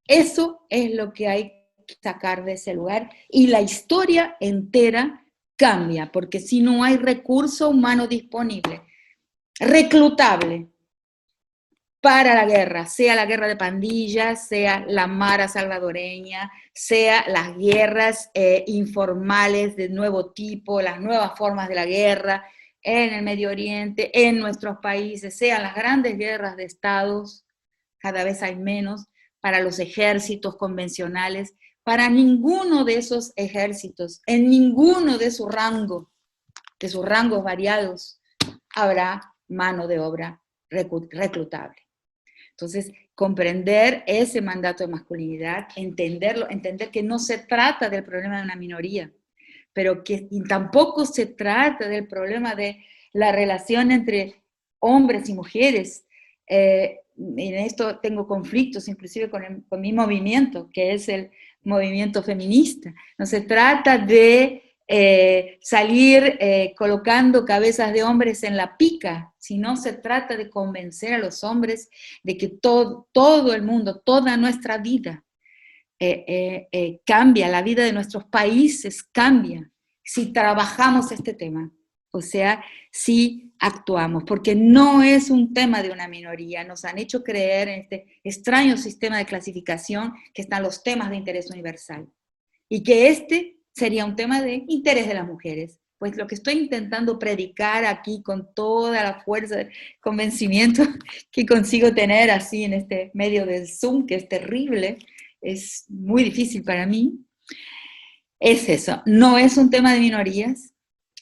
Eso es lo que hay que sacar de ese lugar y la historia entera cambia, porque si no hay recurso humano disponible, reclutable para la guerra, sea la guerra de pandillas, sea la Mara salvadoreña, sea las guerras informales de nuevo tipo, las nuevas formas de la guerra en el Medio Oriente, en nuestros países, sean las grandes guerras de estados, cada vez hay menos, para los ejércitos convencionales, para ninguno de esos ejércitos, en ninguno de sus rangos variados, habrá mano de obra reclutable. Entonces, comprender ese mandato de masculinidad, entenderlo, entender que no se trata del problema de una minoría, pero que tampoco se trata del problema de la relación entre hombres y mujeres. En esto tengo conflictos inclusive con mi movimiento, que es el movimiento feminista. No se trata de salir colocando cabezas de hombres en la pica, sino se trata de convencer a los hombres de que todo el mundo, toda nuestra vida cambia, la vida de nuestros países cambia si trabajamos este tema, o sea, si actuamos, porque no es un tema de una minoría. Nos han hecho creer en este extraño sistema de clasificación que están los temas de interés universal y que este sería un tema de interés de las mujeres. Pues lo que estoy intentando predicar aquí con toda la fuerza de convencimiento que consigo tener así en este medio del Zoom, que es terrible, es muy difícil para mí, es eso. No es un tema de minorías.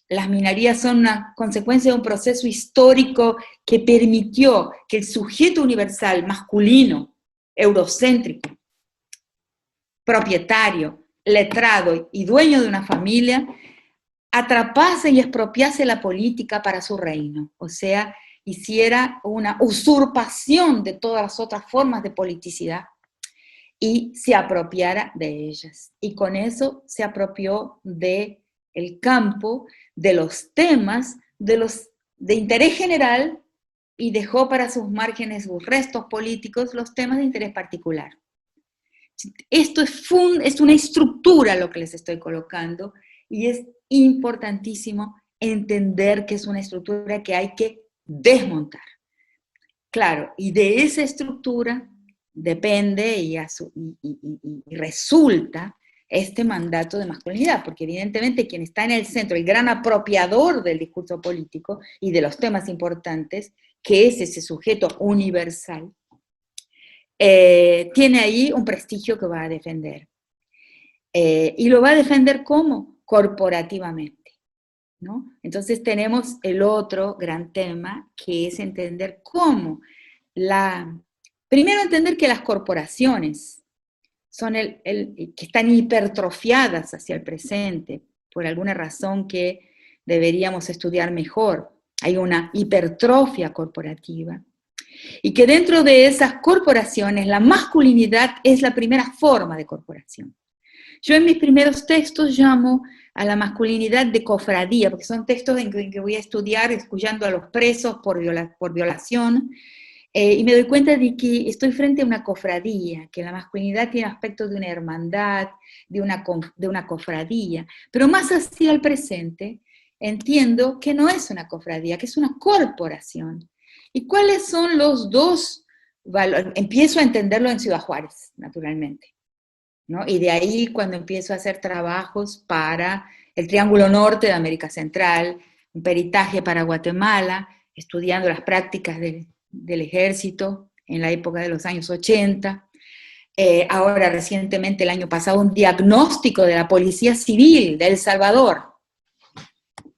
Las minorías son una consecuencia de un proceso histórico que permitió que el sujeto universal masculino, eurocéntrico, propietario, letrado y dueño de una familia, atrapase y expropiase la política para su reino, o sea, hiciera una usurpación de todas las otras formas de politicidad y se apropiara de ellas. Y con eso se apropió del campo, de los temas, de los de interés general y dejó para sus márgenes, sus restos políticos, los temas de interés particular. Esto es una estructura lo que les estoy colocando y es importantísimo entender que es una estructura que hay que desmontar. Claro, y de esa estructura depende y resulta este mandato de masculinidad, porque evidentemente quien está en el centro, el gran apropiador del discurso político y de los temas importantes, que es ese sujeto universal, tiene ahí un prestigio que va a defender. Y lo va a defender ¿cómo? Corporativamente, ¿no? Entonces tenemos el otro gran tema, que es entender cómo primero entender que las corporaciones son que están hipertrofiadas hacia el presente, por alguna razón que deberíamos estudiar mejor. Hay una hipertrofia corporativa. Y que dentro de esas corporaciones la masculinidad es la primera forma de corporación. Yo en mis primeros textos llamo a la masculinidad de cofradía, porque son textos en que voy a estudiar escuchando a los presos por violación, y me doy cuenta de que estoy frente a una cofradía, que la masculinidad tiene aspectos de una hermandad, de una cofradía, pero más hacia el presente entiendo que no es una cofradía, que es una corporación. ¿Y cuáles son los dos valores? Empiezo a entenderlo en Ciudad Juárez, naturalmente, ¿no? Y de ahí cuando empiezo a hacer trabajos para el Triángulo Norte de América Central, un peritaje para Guatemala, estudiando las prácticas del ejército en la época de los años 80, ahora recientemente el año pasado un diagnóstico de la Policía Civil de El Salvador.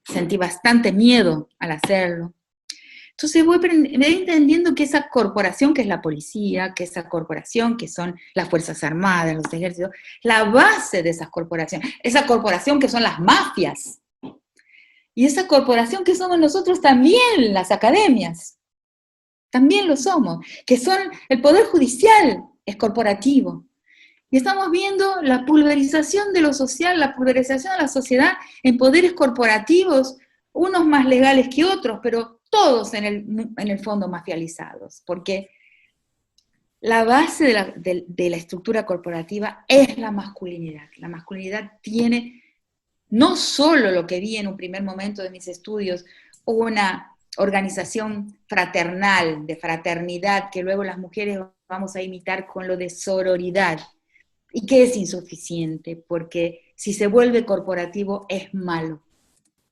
Sentí bastante miedo al hacerlo. Entonces me voy entendiendo que esa corporación que es la policía, que esa corporación que son las Fuerzas Armadas, los ejércitos, la base de esa corporación que son las mafias, y esa corporación que somos nosotros también, las academias, también lo somos, que son el poder judicial, es corporativo. Y estamos viendo la pulverización de lo social, la pulverización de la sociedad en poderes corporativos, unos más legales que otros, pero todos en el fondo mafializados, porque la base de la estructura corporativa es la masculinidad. La masculinidad tiene no solo lo que vi en un primer momento de mis estudios, una organización fraternal, de fraternidad, que luego las mujeres vamos a imitar con lo de sororidad, y que es insuficiente, porque si se vuelve corporativo es malo.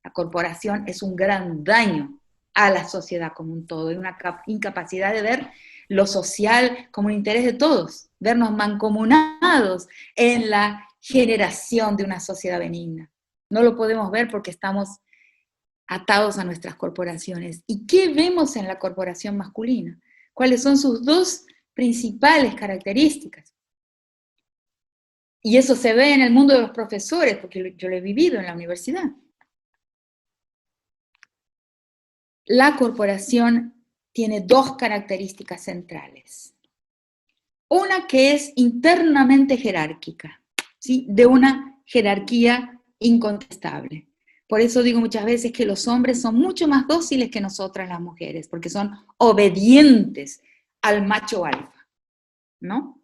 La corporación es un gran daño a la sociedad como un todo, y una incapacidad de ver lo social como un interés de todos, vernos mancomunados en la generación de una sociedad benigna. No lo podemos ver porque estamos atados a nuestras corporaciones. ¿Y qué vemos en la corporación masculina? ¿Cuáles son sus dos principales características? Y eso se ve en el mundo de los profesores, porque yo lo he vivido en la universidad. La corporación tiene dos características centrales. Una que es internamente jerárquica, ¿sí? De una jerarquía incontestable. Por eso digo muchas veces que los hombres son mucho más dóciles que nosotras las mujeres, porque son obedientes al macho alfa, ¿no?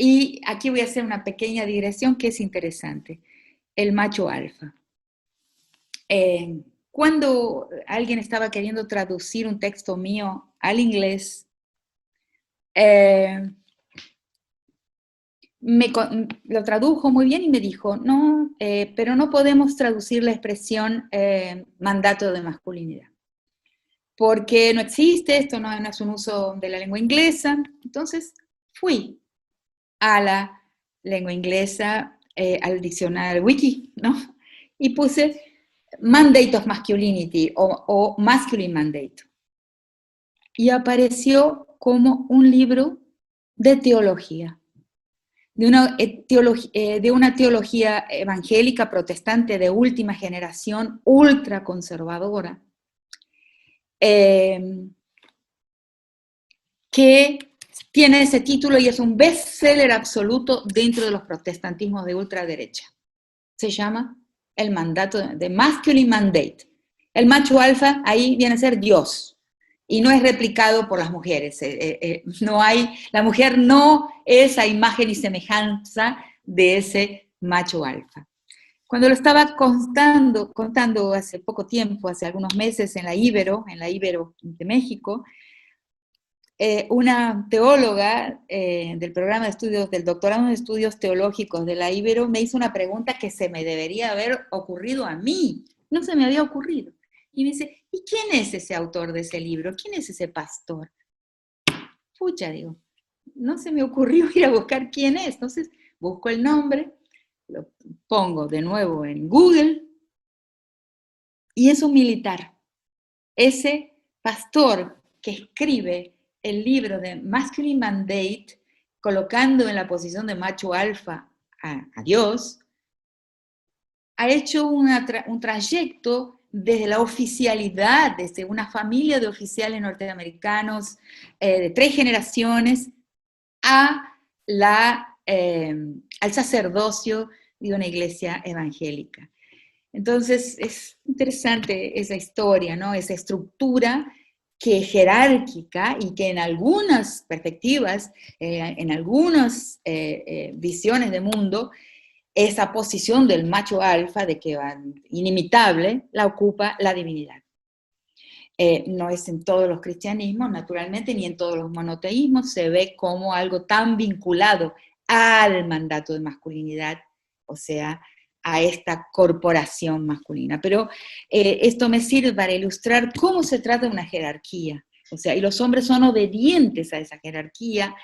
Y aquí voy a hacer una pequeña digresión que es interesante. El macho alfa. Cuando alguien estaba queriendo traducir un texto mío al inglés, lo tradujo muy bien y me dijo, no, pero no podemos traducir la expresión mandato de masculinidad, porque no existe, esto no es un uso de la lengua inglesa. Entonces fui a la lengua inglesa, al diccionario wiki, ¿no? Y puse Mandate of Masculinity o Masculine Mandate. Y apareció como un libro de teología, de una teología evangélica protestante de última generación, ultraconservadora, que tiene ese título y es un bestseller absoluto dentro de los protestantismos de ultraderecha. Se llama el mandato de masculine mandate. El macho alfa ahí viene a ser Dios, y no es replicado por las mujeres. No hay, la mujer no es a imagen y semejanza de ese macho alfa. Cuando lo estaba contando hace poco tiempo, hace algunos meses en la Ibero de México, una teóloga del programa de estudios, del doctorado en estudios teológicos de la Ibero, me hizo una pregunta que se me debería haber ocurrido a mí, no se me había ocurrido. Y me dice, ¿y quién es ese autor de ese libro? ¿Quién es ese pastor? Pucha, digo, no se me ocurrió ir a buscar quién es. Entonces busco el nombre, lo pongo de nuevo en Google, y es un militar. Ese pastor que escribe el libro de Masculine Mandate, colocando en la posición de macho alfa a Dios, ha hecho un trayecto desde la oficialidad, desde una familia de oficiales norteamericanos de 3 generaciones, al sacerdocio de una iglesia evangélica. Entonces es interesante esa historia, ¿no? Esa estructura que es jerárquica y que en algunas perspectivas, en algunas visiones de mundo, esa posición del macho alfa, de que va inimitable, la ocupa la divinidad. No es en todos los cristianismos, naturalmente, ni en todos los monoteísmos, se ve como algo tan vinculado al mandato de masculinidad, o sea, a esta corporación masculina. Pero esto me sirve para ilustrar cómo se trata de una jerarquía. O sea, y los hombres son obedientes a esa jerarquía,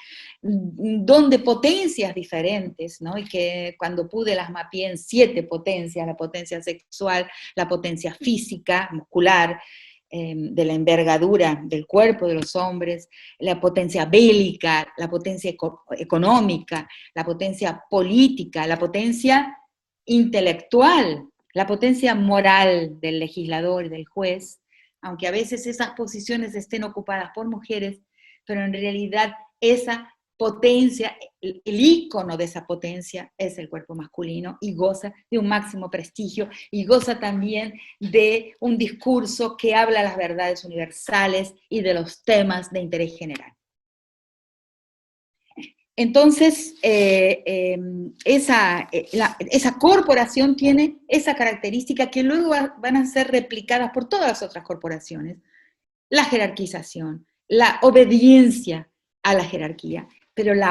donde potencias diferentes, ¿no? Y que cuando pude las mapeé en 7 potencias: la potencia sexual, la potencia física, muscular, de la envergadura del cuerpo de los hombres, la potencia bélica, la potencia económica, la potencia política, la potencia intelectual, la potencia moral del legislador y del juez, aunque a veces esas posiciones estén ocupadas por mujeres, pero en realidad esa potencia, el ícono de esa potencia es el cuerpo masculino y goza de un máximo prestigio y goza también de un discurso que habla las verdades universales y de los temas de interés general. Entonces, esa corporación tiene esa característica que luego van a ser replicadas por todas las otras corporaciones: la jerarquización, la obediencia a la jerarquía. Pero el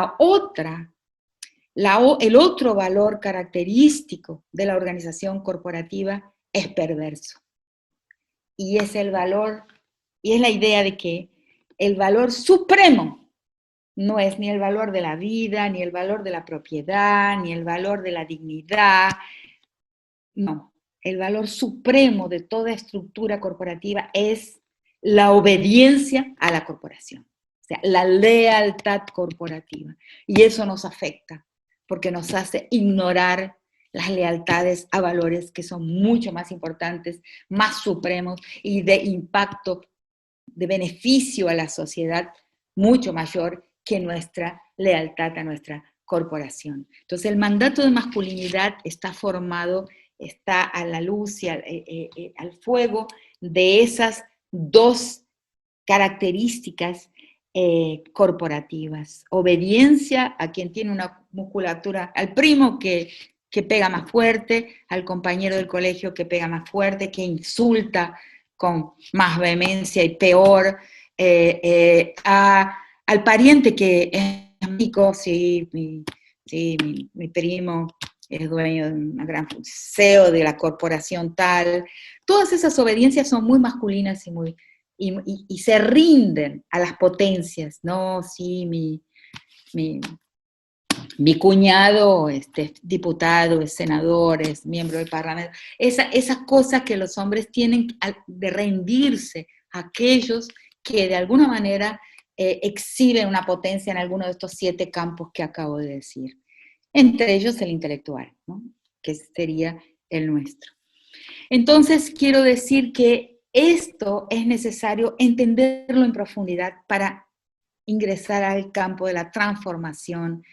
otro valor característico de la organización corporativa es perverso. Y es el valor, y es la idea de que el valor supremo no es ni el valor de la vida, ni el valor de la propiedad, ni el valor de la dignidad. No, el valor supremo de toda estructura corporativa es la obediencia a la corporación, o sea, la lealtad corporativa. Y eso nos afecta, porque nos hace ignorar las lealtades a valores que son mucho más importantes, más supremos y de impacto, de beneficio a la sociedad mucho mayor que nuestra lealtad a nuestra corporación. Entonces el mandato de masculinidad está formado, está a la luz y al fuego de esas 2 características corporativas: obediencia a quien tiene una musculatura, al primo que pega más fuerte, al compañero del colegio que pega más fuerte, que insulta con más vehemencia y peor, al pariente que es rico, sí, mi primo es dueño de una gran CEO de la corporación tal. Todas esas obediencias son muy masculinas y se rinden a las potencias, ¿no? Sí, mi cuñado es diputado, es senador, es miembro del parlamento. Esas cosas que los hombres tienen de rendirse a aquellos que de alguna manera exhiben una potencia en alguno de estos 7 campos que acabo de decir. Entre ellos el intelectual, ¿no? Que sería el nuestro. Entonces quiero decir que esto es necesario entenderlo en profundidad para ingresar al campo de la transformación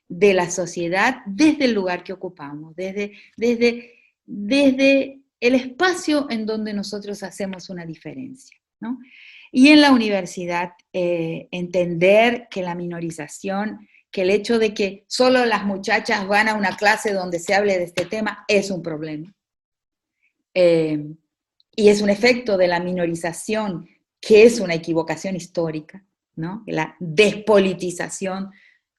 de la sociedad desde el lugar que ocupamos, desde desde el espacio en donde nosotros hacemos una diferencia, ¿no? Y en la universidad, entender que la minorización, que el hecho de que solo las muchachas van a una clase donde se hable de este tema es un problema. Y es un efecto de la minorización, que es una equivocación histórica, ¿no? La despolitización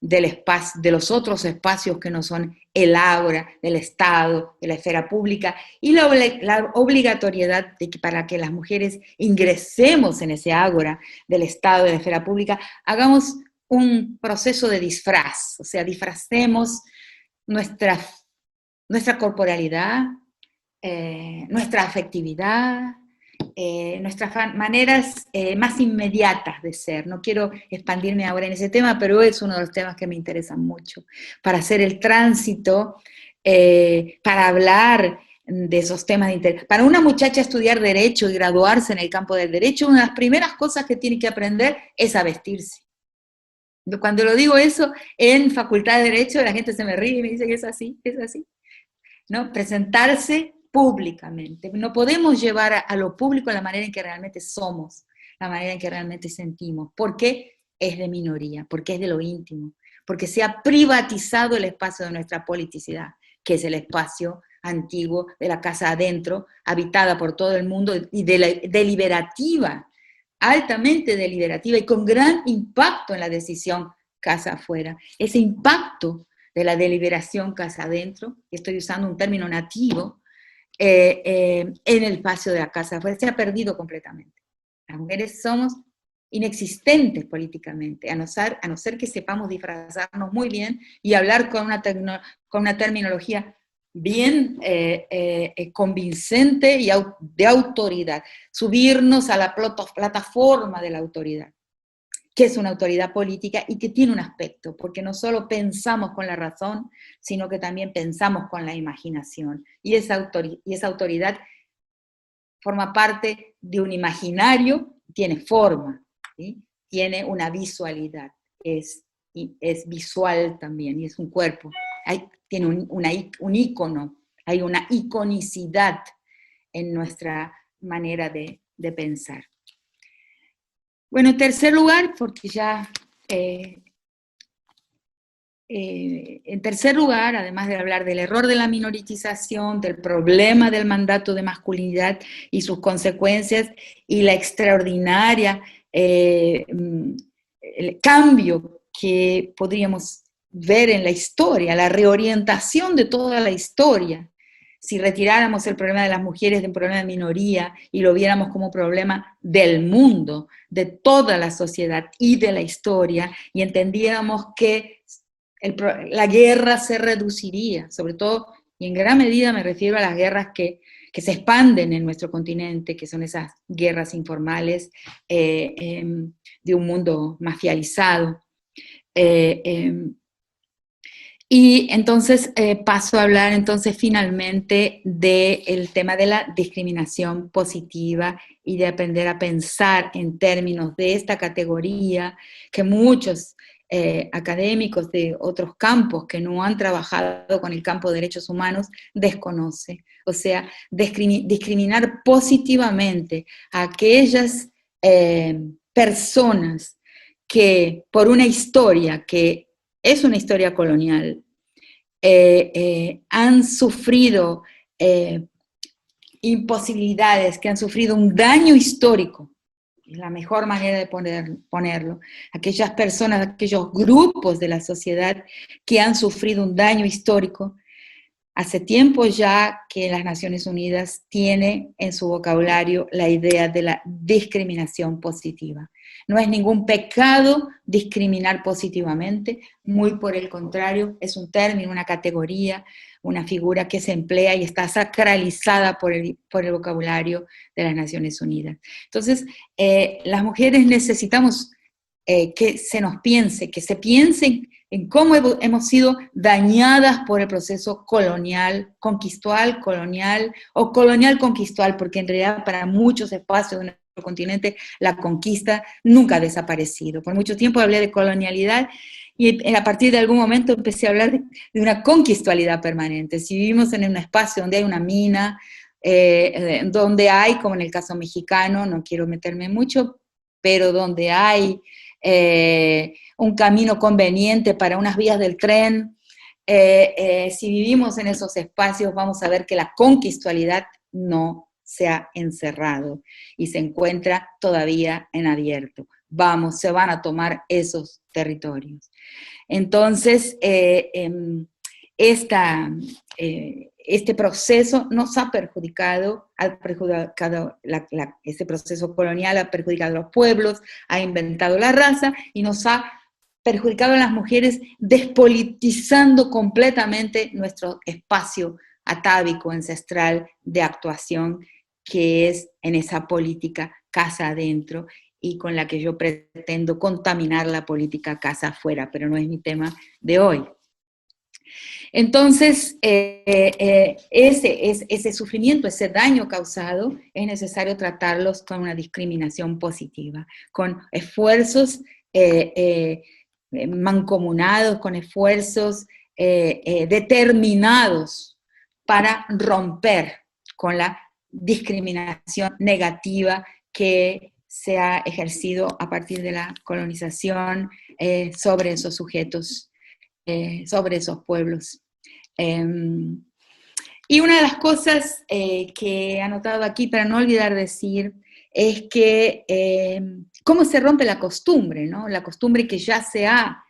del espacio, de los otros espacios que no son el ágora, del Estado, de la esfera pública, y la obligatoriedad de que para que las mujeres ingresemos en ese ágora del Estado, de la esfera pública, hagamos un proceso de disfraz, o sea, disfracemos nuestra corporalidad, nuestra afectividad, nuestras maneras más inmediatas de ser. No quiero expandirme ahora en ese tema, pero es uno de los temas que me interesan mucho, para hacer el tránsito, para hablar de esos temas de interés. Para una muchacha estudiar Derecho y graduarse en el campo del Derecho, una de las primeras cosas que tiene que aprender es a vestirse. Cuando lo digo eso en Facultad de Derecho, la gente se me ríe y me dice que es así, ¿no? Presentarse públicamente. No podemos llevar a lo público la manera en que realmente somos, la manera en que realmente sentimos, porque es de minoría, porque es de lo íntimo, porque se ha privatizado el espacio de nuestra politicidad, que es el espacio antiguo de la casa adentro, habitada por todo el mundo y deliberativa, altamente deliberativa y con gran impacto en la decisión casa afuera. Ese impacto de la deliberación casa adentro, estoy usando un término nativo, en el espacio de la casa afuera, se ha perdido completamente. Las mujeres somos inexistentes políticamente, a no ser que sepamos disfrazarnos muy bien y hablar con una terminología bien convincente y de autoridad, subirnos a la plataforma de la autoridad, que es una autoridad política y que tiene un aspecto, porque no solo pensamos con la razón, sino que también pensamos con la imaginación. Y esa autoridad forma parte de un imaginario, tiene forma, ¿sí? Tiene una visualidad, es visual también, y es un cuerpo. Tiene un ícono, hay una iconicidad en nuestra manera de pensar. Bueno, en tercer lugar, porque ya, en tercer lugar, además de hablar del error de la minoritización, del problema del mandato de masculinidad y sus consecuencias, y la extraordinaria el cambio que podríamos ver en la historia, la reorientación de toda la historia, si retiráramos el problema de las mujeres de un problema de minoría y lo viéramos como un problema del mundo, de toda la sociedad y de la historia, y entendiéramos que la guerra se reduciría, sobre todo, y en gran medida me refiero a las guerras que se expanden en nuestro continente, que son esas guerras informales de un mundo mafializado. Y entonces paso a hablar entonces finalmente del tema de la discriminación positiva y de aprender a pensar en términos de esta categoría que muchos académicos de otros campos que no han trabajado con el campo de derechos humanos desconocen. O sea, discriminar positivamente a aquellas personas que por una historia que es una historia colonial, han sufrido imposibilidades, que han sufrido un daño histórico, es la mejor manera de ponerlo, aquellas personas, aquellos grupos de la sociedad que han sufrido un daño histórico. Hace tiempo ya que las Naciones Unidas tiene en su vocabulario la idea de la discriminación positiva. No es ningún pecado discriminar positivamente, muy por el contrario, es un término, una categoría, una figura que se emplea y está sacralizada por el vocabulario de las Naciones Unidas. Entonces, las mujeres necesitamos que se nos piense, que se piensen en cómo hemos sido dañadas por el proceso colonial, conquistual, colonial, o colonial conquistual, porque en realidad para muchos espacios de nuestro continente la conquista nunca ha desaparecido. Por mucho tiempo hablé de colonialidad Y a partir de algún momento empecé a hablar de una conquistualidad permanente. Si vivimos en un espacio donde hay una mina, donde hay, como en el caso mexicano, no quiero meterme mucho, pero donde hay un camino conveniente para unas vías del tren, si vivimos en esos espacios, vamos a ver que la conquistualidad no se ha encerrado y se encuentra todavía en abierto. Se van a tomar esos territorios. Entonces, este proceso nos ha perjudicado, este proceso colonial ha perjudicado a los pueblos, ha inventado la raza y nos ha perjudicado a las mujeres, despolitizando completamente nuestro espacio atávico, ancestral de actuación, que es en esa política casa adentro, y con la que yo pretendo contaminar la política casa afuera, pero no es mi tema de hoy. Entonces, ese sufrimiento, ese daño causado, es necesario tratarlos con una discriminación positiva, con esfuerzos mancomunados, con esfuerzos determinados para romper con la discriminación negativa que se ha ejercido a partir de la colonización sobre esos sujetos, sobre esos pueblos. Y una de las cosas que he anotado aquí, para no olvidar decir, es que cómo se rompe la costumbre, ¿no? La costumbre que ya se ha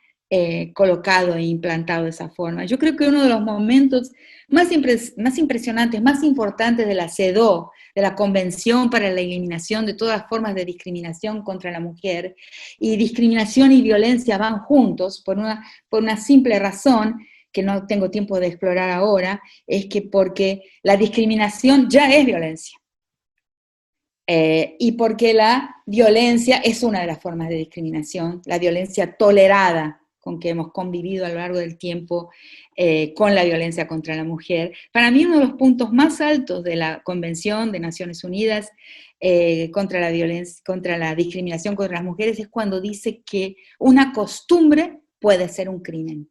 colocado e implantado de esa forma. Yo creo que uno de los momentos más impresionantes, más importantes de la CEDAW, de la Convención para la Eliminación de todas formas de discriminación contra la mujer, y discriminación y violencia van juntos por una simple razón, que no tengo tiempo de explorar ahora, es que porque la discriminación ya es violencia. Y porque la violencia es una de las formas de discriminación, la violencia tolerada con que hemos convivido a lo largo del tiempo con la violencia contra la mujer. Para mí uno de los puntos más altos de la Convención de Naciones Unidas contra la violencia, contra la discriminación contra las mujeres es cuando dice que una costumbre puede ser un crimen.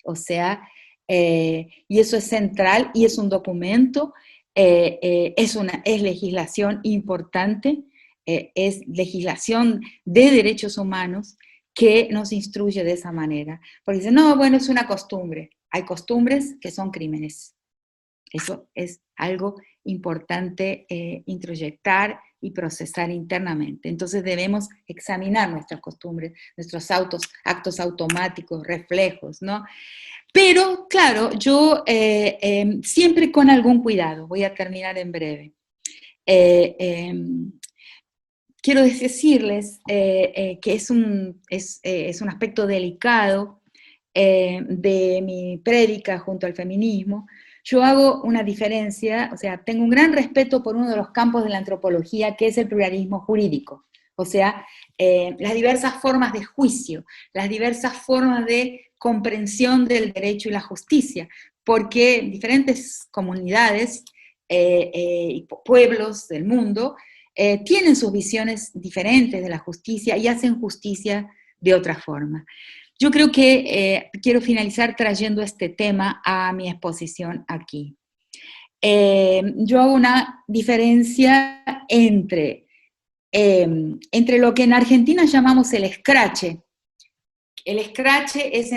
O sea, y eso es central y es un documento, es legislación importante, es legislación de derechos humanos que nos instruye de esa manera. Porque dice, no, bueno, es una costumbre. Hay costumbres que son crímenes. Eso es algo importante introyectar y procesar internamente. Entonces debemos examinar nuestras costumbres, nuestros actos automáticos, reflejos, ¿no? Pero, claro, yo siempre con algún cuidado, voy a terminar en breve. Quiero decirles que es un aspecto delicado de mi prédica junto al feminismo. Yo hago una diferencia, o sea, tengo un gran respeto por uno de los campos de la antropología, que es el pluralismo jurídico. O sea, las diversas formas de juicio, las diversas formas de comprensión del derecho y la justicia, porque diferentes comunidades y pueblos del mundo tienen sus visiones diferentes de la justicia y hacen justicia de otra forma. Yo creo que quiero finalizar trayendo este tema a mi exposición aquí. Yo hago una diferencia entre lo que en Argentina llamamos el escrache. El escrache es,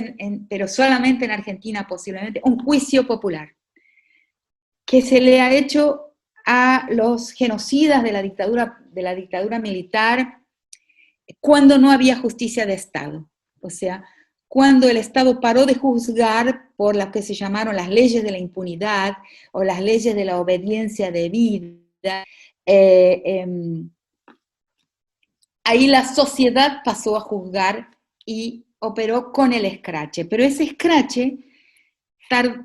pero solamente en Argentina posiblemente, un juicio popular que se le ha hecho a los genocidas de la dictadura militar cuando no había justicia de Estado. O sea, cuando el Estado paró de juzgar por las que se llamaron las leyes de la impunidad o las leyes de la obediencia debida, ahí la sociedad pasó a juzgar y operó con el escrache. Pero ese escrache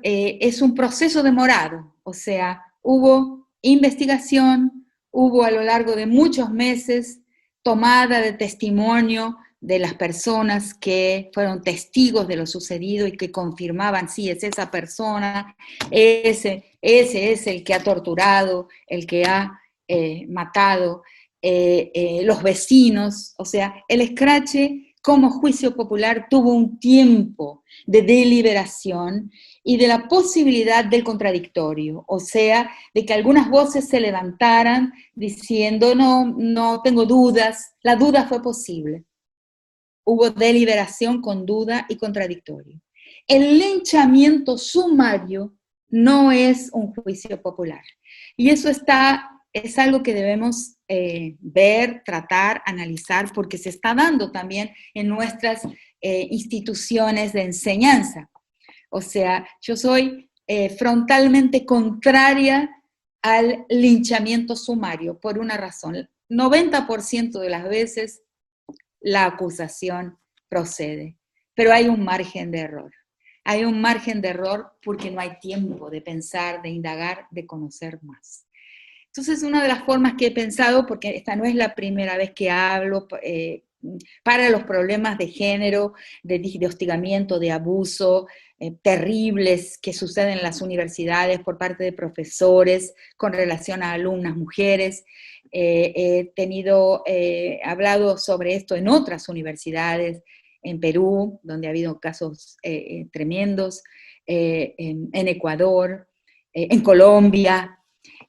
es un proceso demorado, o sea, hubo investigación, hubo a lo largo de muchos meses tomada de testimonio de las personas que fueron testigos de lo sucedido y que confirmaban, sí, es esa persona, ese es el que ha torturado, el que ha matado, los vecinos. O sea, el escrache como juicio popular tuvo un tiempo de deliberación y de la posibilidad del contradictorio, o sea, de que algunas voces se levantaran diciendo, no, no tengo dudas, la duda fue posible. Hubo deliberación con duda y contradictorio. El linchamiento sumario no es un juicio popular. Y eso es algo que debemos ver, tratar, analizar, porque se está dando también en nuestras instituciones de enseñanza. O sea, yo soy frontalmente contraria al linchamiento sumario por una razón. 90% de las veces la acusación procede, pero hay un margen de error. Hay un margen de error porque no hay tiempo de pensar, de indagar, de conocer más. Entonces, una de las formas que he pensado, porque esta no es la primera vez que hablo para los problemas de género, de hostigamiento, de abuso, terribles que suceden en las universidades por parte de profesores con relación a alumnas mujeres. He hablado sobre esto en otras universidades, en Perú, donde ha habido casos tremendos, en Ecuador, en Colombia.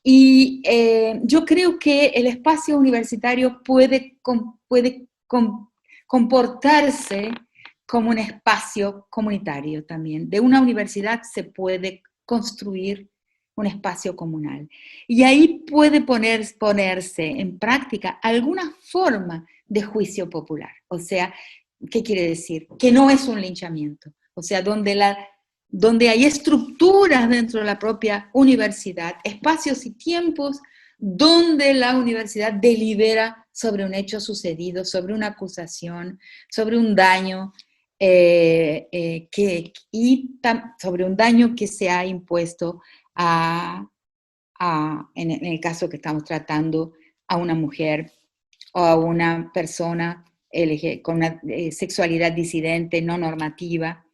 Y yo creo que el espacio universitario puede comportarse como un espacio comunitario también. De una universidad se puede construir un espacio comunal. Y ahí puede ponerse en práctica alguna forma de juicio popular. O sea, ¿qué quiere decir? Que no es un linchamiento. O sea, donde hay estructuras dentro de la propia universidad, espacios y tiempos donde la universidad delibera sobre un hecho sucedido, sobre una acusación, sobre un daño, sobre un daño que se ha impuesto en el caso que estamos tratando, a una mujer o a una persona con una sexualidad disidente, no normativa,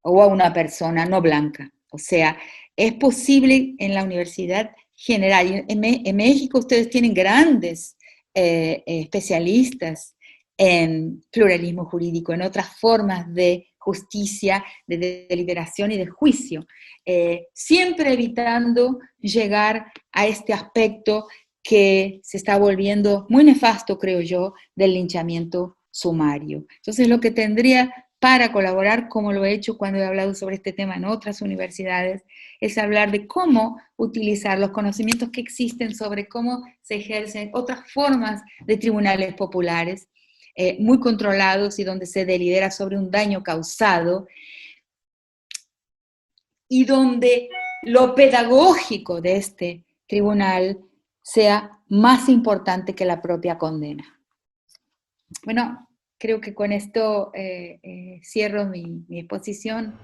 o a una persona no blanca. O sea, es posible en la universidad general. En México ustedes tienen grandes especialistas en pluralismo jurídico, en otras formas de justicia, de deliberación y de juicio, siempre evitando llegar a este aspecto que se está volviendo muy nefasto, creo yo, del linchamiento sumario. Entonces, lo que tendría para colaborar, como lo he hecho cuando he hablado sobre este tema en otras universidades, es hablar de cómo utilizar los conocimientos que existen sobre cómo se ejercen otras formas de tribunales populares, muy controlados y donde se delibera sobre un daño causado, y donde lo pedagógico de este tribunal sea más importante que la propia condena. Bueno, creo que con esto cierro mi exposición.